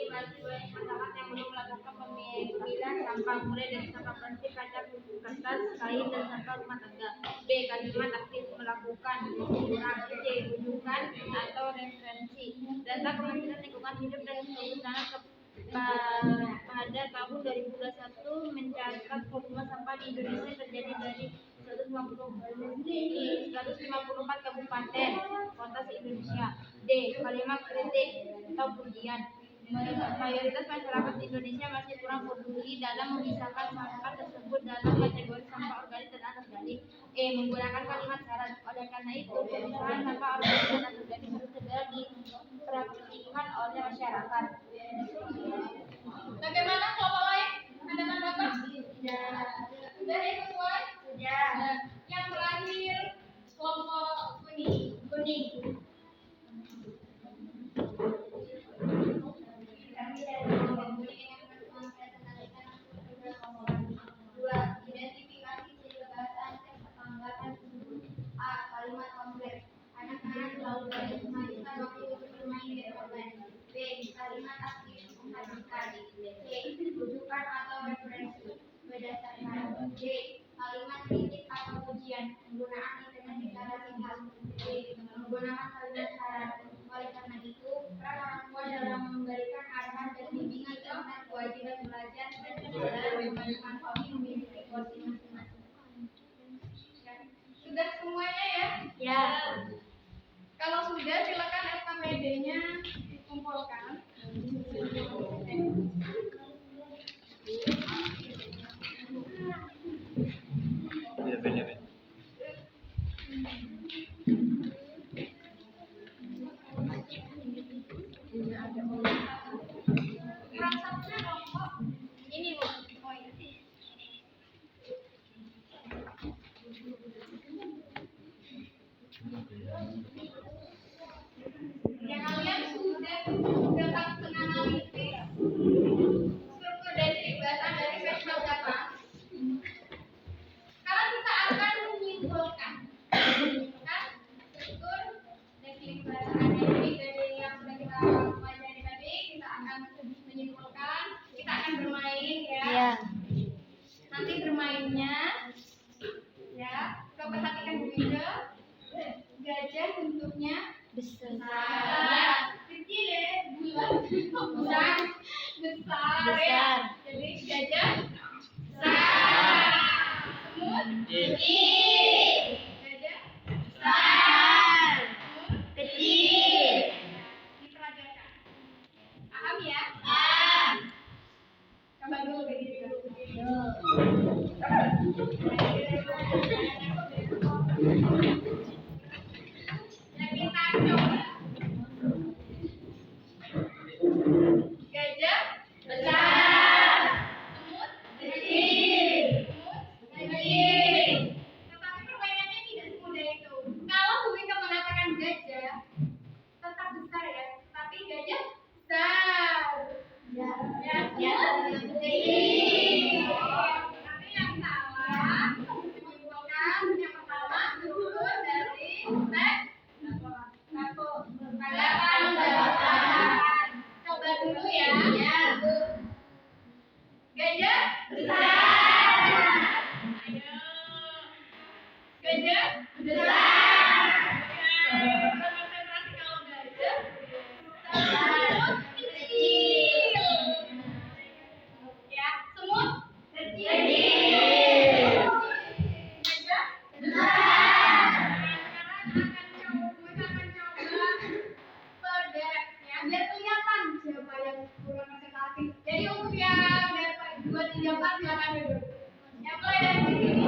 Masih banyak masyarakat yang belum melakukan pemilihan sampah, mulai dari sampah plastik, kaca, kertas, kain, dan sampah rumah tangga. B. Kalimat aktif melakukan. C. Rujukan atau referensi. Data Kementerian Lingkungan Hidup dan Kehutanan pada tahun 2021 mencatat volume sampah di Indonesia terjadi dari 154 kabupaten kota se-Indonesia. D. Kalimat kritik atau pujian. Mayoritas masyarakat Indonesia masih kurang peduli dalam memisahkan sampah tersebut dalam kategori sampah organik dan anorganik. E. Menggunakan kalimat syarat. Oleh karena itu, pemisahan sampah organik dan anorganik harus segera diperhatikan oleh masyarakat. Bagaimana kelompok lain? Ada tanggapan? Sudah ya sesuai? Sudah. Yang terakhir kelompok kuning. Dua. Identifikasi ciri bahasa ketanggapan tersebut. A. Kalimat kompleks. Anak-anak selalu menghabiskan waktu untuk bermain game online. B. Kalimat aktif menghasilkan. C. Rujukan atau referensi berdasarkan. D. Kalimat kritik atau pujian. Penggunaan internet secara singkat. D. Menggunakan kalimat syarat. Oleh karena itu, peran orang tua dalam memberikan arahan dan bimbingan tentang kewajiban belajar dan mengembangkan hobi memiliki porsi masing-masing. Sudah semuanya ya? Ya. Kalau sudah, silakan SKPD-nya dikumpulkan. Kurang satunya kelompok. Ini Bu. Oh ini. Yang kalian sudah dapat menganalisis struktur dan ciri bahasa dari Vestal Java. Sekarang kita akan menyimpulkan struktur dan ciri bahasa dari yang sudah kita pelajari tadi. Kita akan menyimpulkan. Kita akan bermain ya. Ya. Nanti bermainnya ya. Coba perhatikan dulu ya. Gajah bentuknya Besar. besar, kecil ya, bulat, besar, besar ya. Jadi gajah besar. Semut kecil. Gajah besar. Semut kecil. Diperagakan. Paham ya? Paham. Coba dulu berdiri dulu. Yang pintar coba. Gajah besar. Semut kecil. Semut kecil. Tetapi permainannya tidak semudah itu. Kalau Bu Wika mengatakan gajah, tetap besar ya. Tapi gajah besar. Ya. Semut kecil. Tapi yang salah menyimpulkan yang pertama turun dari teks katakan jawaban. Coba dulu ya. Gajah besar. Ayo. Gajah besar. Konsentrasi kalau gajah semut kecil. Ya, semut kecil. Gajah besar. Sekarang akan coba berderet ya, biar kelihatan siapa yang kurang konsentrasi. Jadi untuk yang dari 2, 3, 4 silakan duduk. Yang mulai dari sini.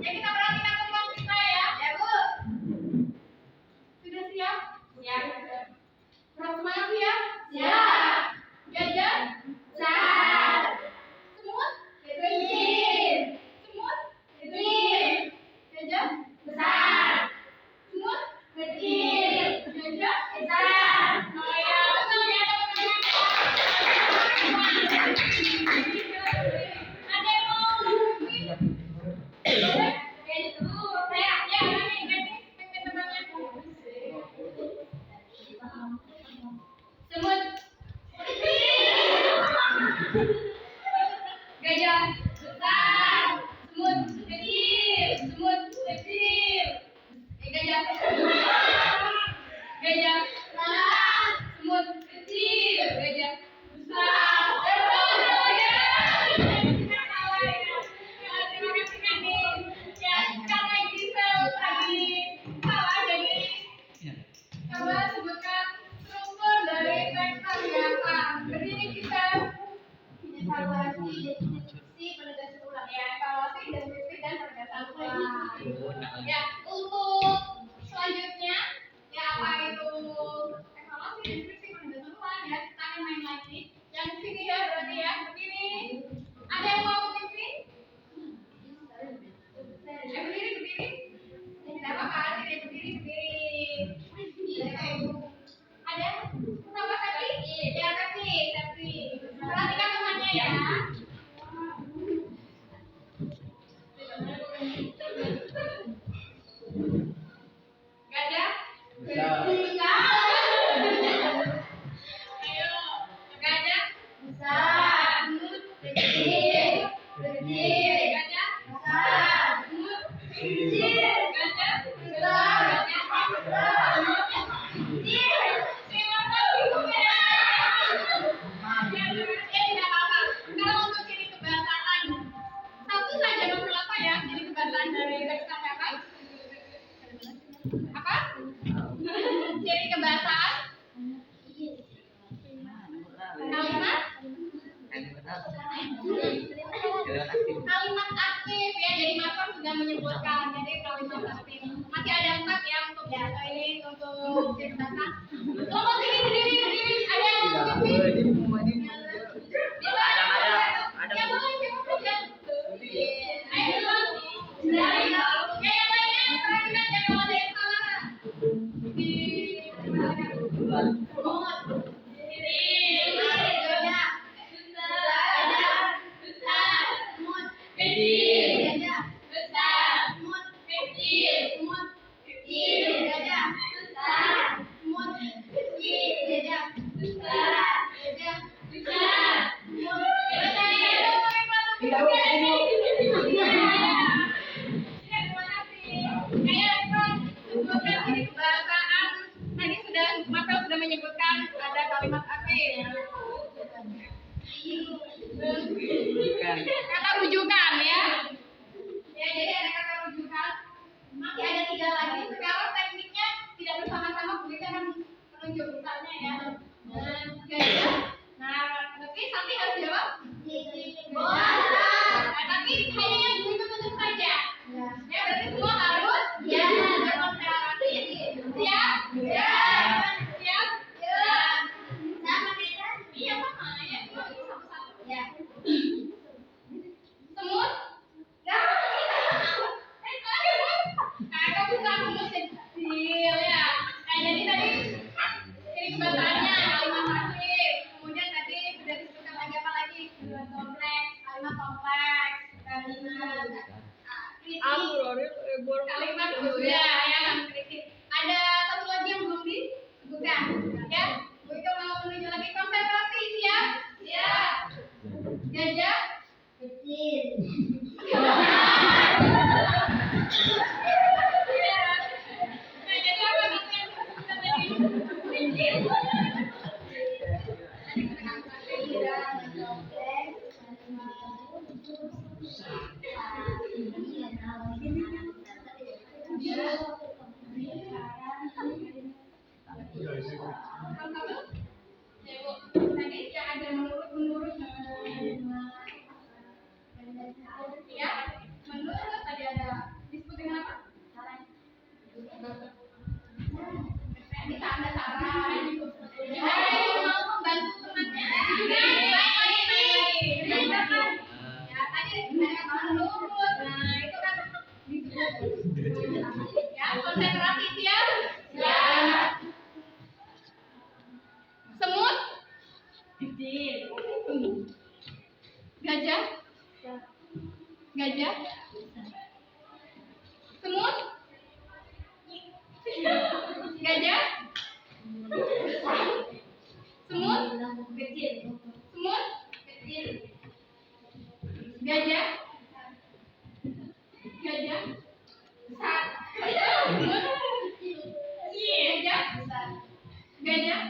Ya kita perhatikan teman kita ya. Ya Bu. Sudah siap? Siap. Kurang semangat siap? Siap. Gajah besar. Semut kecil. Semut kecil. Gajah besar. Semut kecil. Gajah besar. Oh ya, betul ya teman-teman. Ada yang mau mungkin? Itu saya ya ini teman-temannya. Semut kecil. Gajah besar. Semut kecil. Semut kecil. Gajah besar. Gajah besar. Semut kecil. Gajah besar. Terima kasih kami. Ya, karena Gisel tadi salah jadi coba sebutkan struktur dari teks pernyataan. Berdiri Gisel. Evaluasi, deskripsi, penegasan ulang ya. Evaluasi, deskripsi dan penegasan ulang. Ya, untuk selanjutnya ya apa itu evaluasi, deskripsi, penegasan ulang ya. Kita akan main lagi. Yang sini ya berarti ya berdiri. Ada yang mau berdiri? Berdiri. Tidak apa-apa, tidak berdiri. Ada? Sama Sakti? Ya Sakti. Perhatikan temannya ya. Gajah? Besar. Ayo. Gajah? Besar. Semut kecil. Gajah? Besar. Semut kecil. Gajah? Besar. Semut kecil. Silakan bingung ya. Ya tidak apa-apa. Kalau untuk ciri kebahasaan, satu saja nomor apa ya? Ciri kebahasaan dari teks kata-kata. Apa? Ciri kebahasaan? Kalimat? Kalimat aktif ya. Jadi Marco sudah menyebutkan. Jadi kalimat aktif. Masih ada 4 ya untuk ini untuk ciri bahasa. Kelompok sini berdiri. Ada yang mau berdiri? Ada boleh siapa saja. Ayo dulu. Dari yang lainnya perhatikan jangan kalau ada yang salah. Tadi sudah Mapel sudah menyebutkan ada kalimat aktif. Bukan. Kata rujukan ya. Ya, jadi ada kata rujukan. Masih ada 3 lagi. Sekarang tekniknya tidak bersama-sama, kita akan menunjuk misalnya ya. Gajah. Nah, tapi Santi harus jawab. Nah, tapi hanya yang begitu saja. Ya, berarti semua harus berkonsentrasi. Siap? Siap? Sama kita. Iya sama ya, cuma itu satu-satu. Ya. Semut? Nah, kamu bisa semut kecil ya. Nah, jadi tadi ciri kebacaannya kalimat pasif. Kemudian tadi sudah disebutkan lagi apa lagi? Kalimat kompleks, kalimat kritik, kalimat ya, kritik. Ada satu lagi yang belum disebutkan, ya. Begitu mau menuju lagi konsentrasi, siap? Siap. Gajah? Kecil. Nah, jadi apa nanti yang disebutkan tadi? Kecil. Tadi yang ada menurut ya, menurut tadi ada disebut dengan apa? Bisa ada saran. Yang mau membantu temannya. Ya, tadi ada menurut. Nah, itu kan disebut. Ya, konsentrasi siap. Ya. Semut? Kecil. Gajah? Gajah? Semut? Gajah? Semut? Kecil. Semut? Kecil. Gajah? Gajah? Besar. Semut? Gajah? Gajah?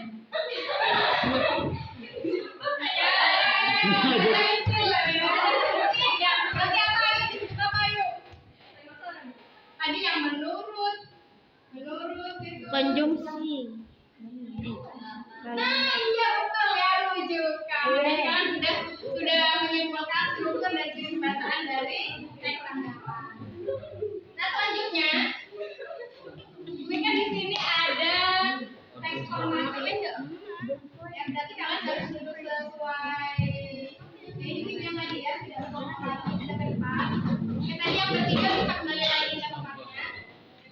Tadi yang menurut itu. Konjungsi. Nah, iya betul ya, rujukan. Jadi kalian sudah menyimpulkan struktur dan ciri bacaan dari teks tanggapan. Nah, selanjutnya ini kan di sini ada teks formatif. Ya, berarti kalian harus duduk sesuai ini yang tadi ya, tidak berlompat, tidak ke depan. Yang tadi yang bertiga bisa kembali lagi ke tempatnya.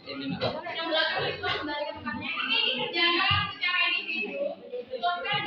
Yang belakang itu kembali ke tempatnya. Ini dikerjakan secara individu. Tuliskan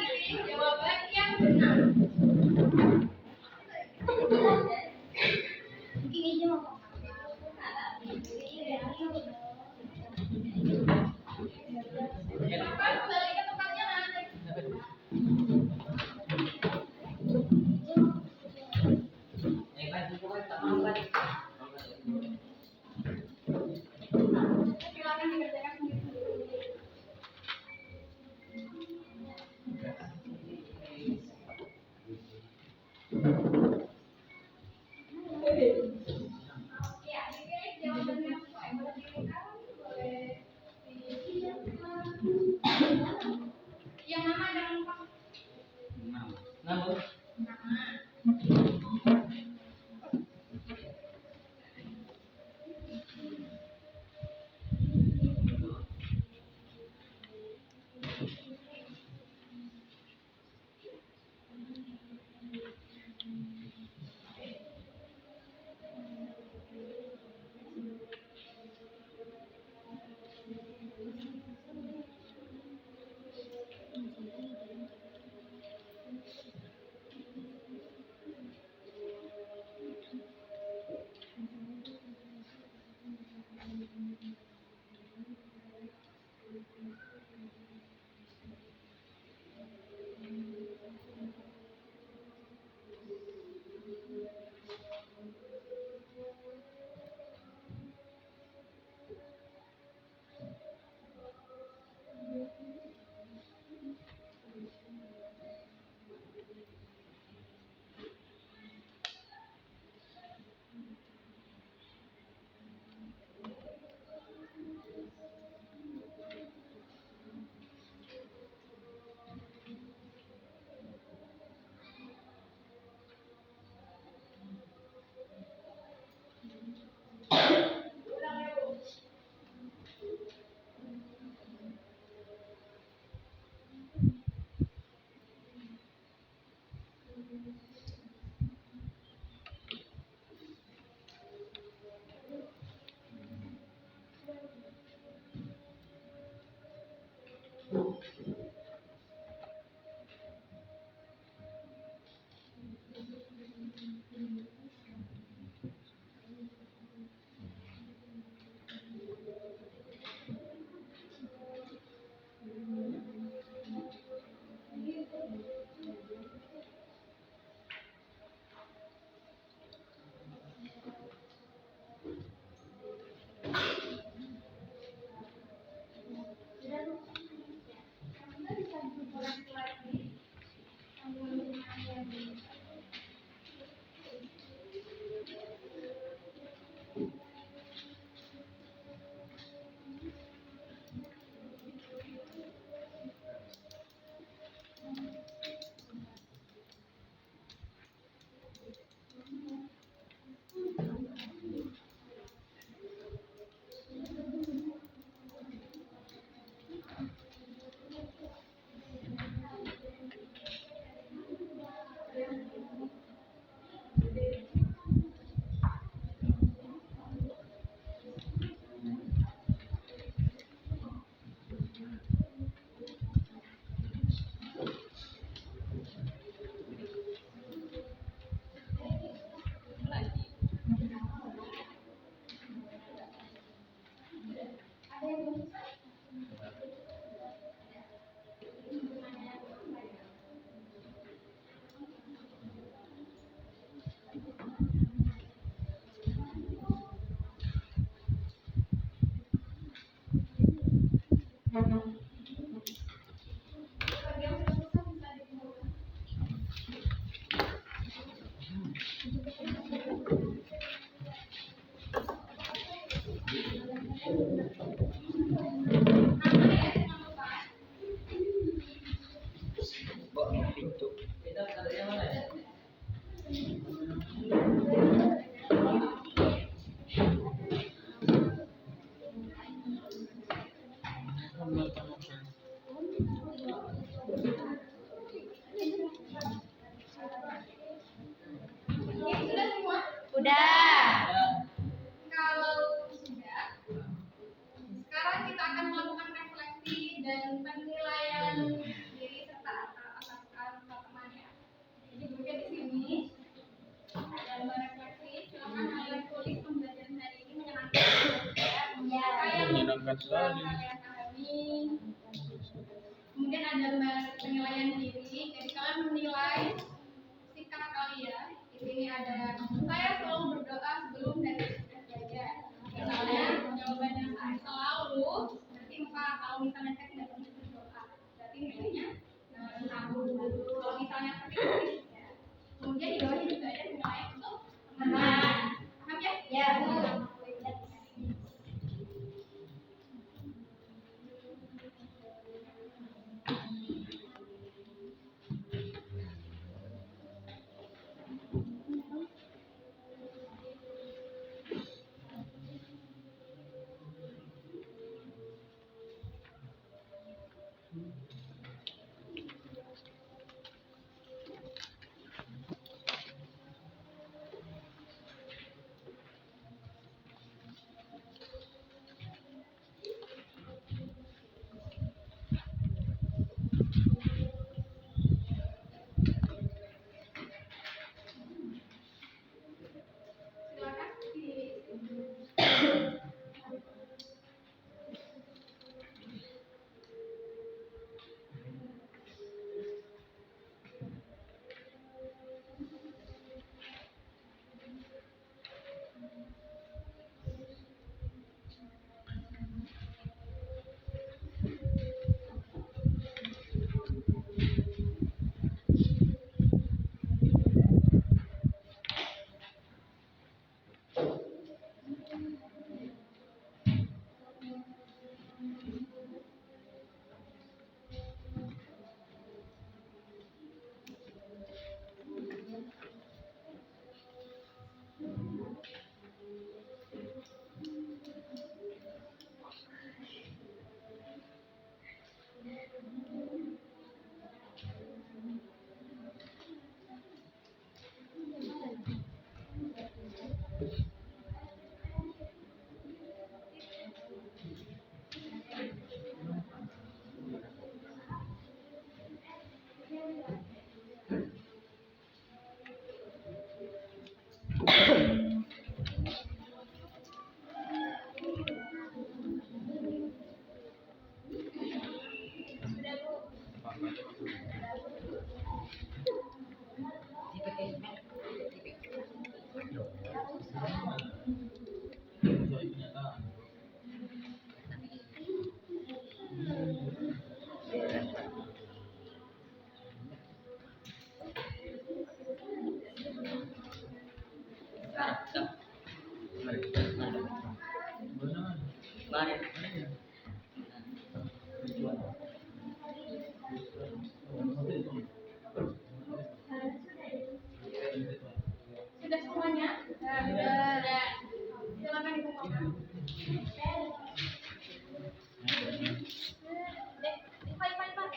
Sudah semua? Udah. Kalau sudah, sekarang kita akan melakukan refleksi dan penilaian diri serta atas temannya. Jadi mungkin di sini ada lembar refleksi. Silakan kalian tulis pembelajaran hari ini menyenangkan. Menyenangkan sekali. Kalian pahami. Kemudian ada lembar penilaian diri. Jadi kalian menilai sikap kalian. Di sini ada saya selalu berdoa sebelum dan sesudah belajar. Misalnya jawabannya saya selalu, berarti 4. Kalau misalnya saya tidak pernah berdoa, berarti nilainya 1. Kalau misalnya seperti itu, ya. Kemudian di bawahnya juga ada nilai untuk teman. Paham ya? Ya, Bu.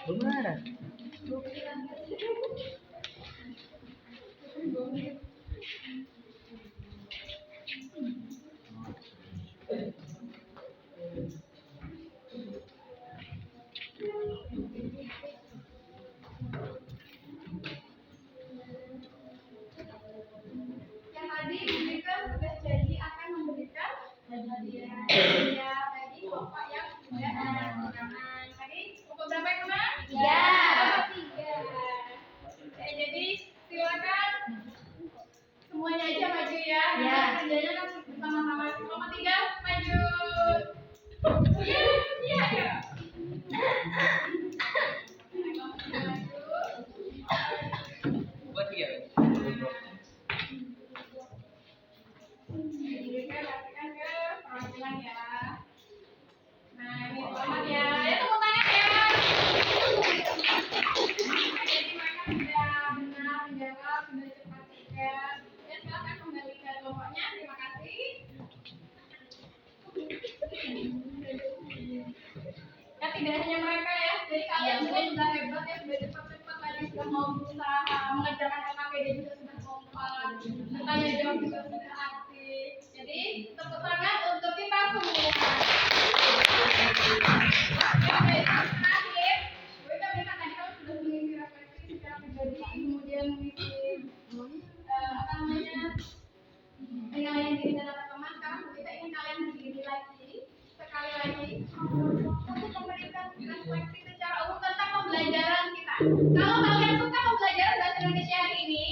Bubar. Yang tadi memberikan sudah janji akan memberikan hadiah bagi kelompok yang sudah ada undangan. Tadi pukul berapa yang kemana? Ya. Tiga. Jadi silakan semuanya aja maju ya. Ya. Kerjanya kan bersama-sama. Kelompok 3 maju. Iya, iya, iya. Kelompok 3 maju. Buat dia. Dirikan pastikan ke perwakilan ya. Nah, ini selamat ya. Ya tepuk tangan ya. Jadi mereka sudah benar menjawab, sudah cepat juga. Ya silakan kembali ke kelompoknya. Terima kasih. Ya tidak hanya mereka ya. Jadi kalian juga sudah hebat ya, sudah cepat-cepat tadi sudah mau berusaha mengerjakan KKPD juga sudah kompak. Bertanya jawab juga sudah aktif. Jadi tepuk tangan untuk kita semua. Terakhir, gue kan bilang tadi kamu sudah mengisi refleksi secara pribadi, kemudian mengisi apa namanya penilaian diri dan teman. Sekarang kita ingin kalian berdiri lagi, sekali lagi, untuk memberikan refleksi secara umum tentang pembelajaran kita. Kalau kalian suka pembelajaran bahasa Indonesia hari ini,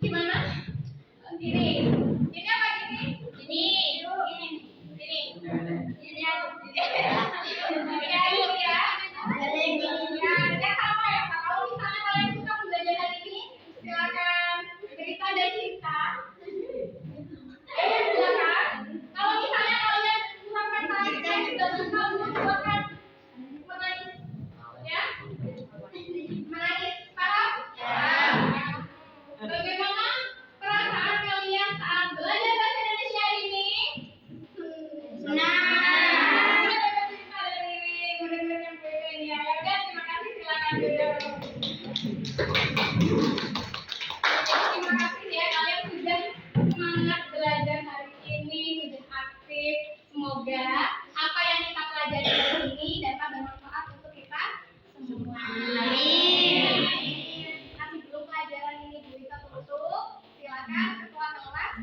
gimana? Gini, ini apa gini? Ini. Ya sama ya Pak. Kalau misalnya kalian suka belajar hari ini, silakan cerita dan cerita. Silakan. Kalau misalnya kalian kurang tertarik dan tidak suka, silakan menangis. Ya? Menangis, paham? Ya. Bagaimana perasaan kalian saat belajar bahasa Indonesia hari ini? Terima kasih ya kalian sudah semangat belajar hari ini, sudah aktif. Semoga apa yang kita pelajari hari ini dapat bermanfaat untuk kita semua. Amin. Masih belum pelajaran ini Bu Ita tutup. Silakan ketua kelas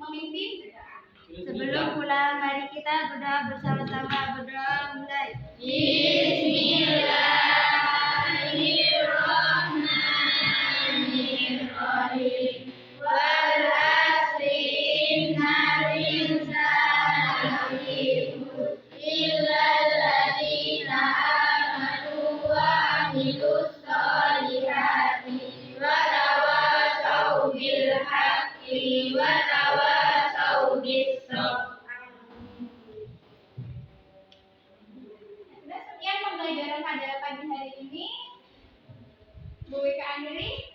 memimpin doa. Sebelum pulang, mari kita berdoa bersama-sama. Berdoa mulai. Bismillahirrahmanirrahim. Wal asri innal insana lafi khusr illal ladzina amanu wa amilus solihati wa tawassaw bil haqqi wa tawassaw bis sabr. Sudah sekian pembelajaran pada pagi hari ini. Bu Wika Andri,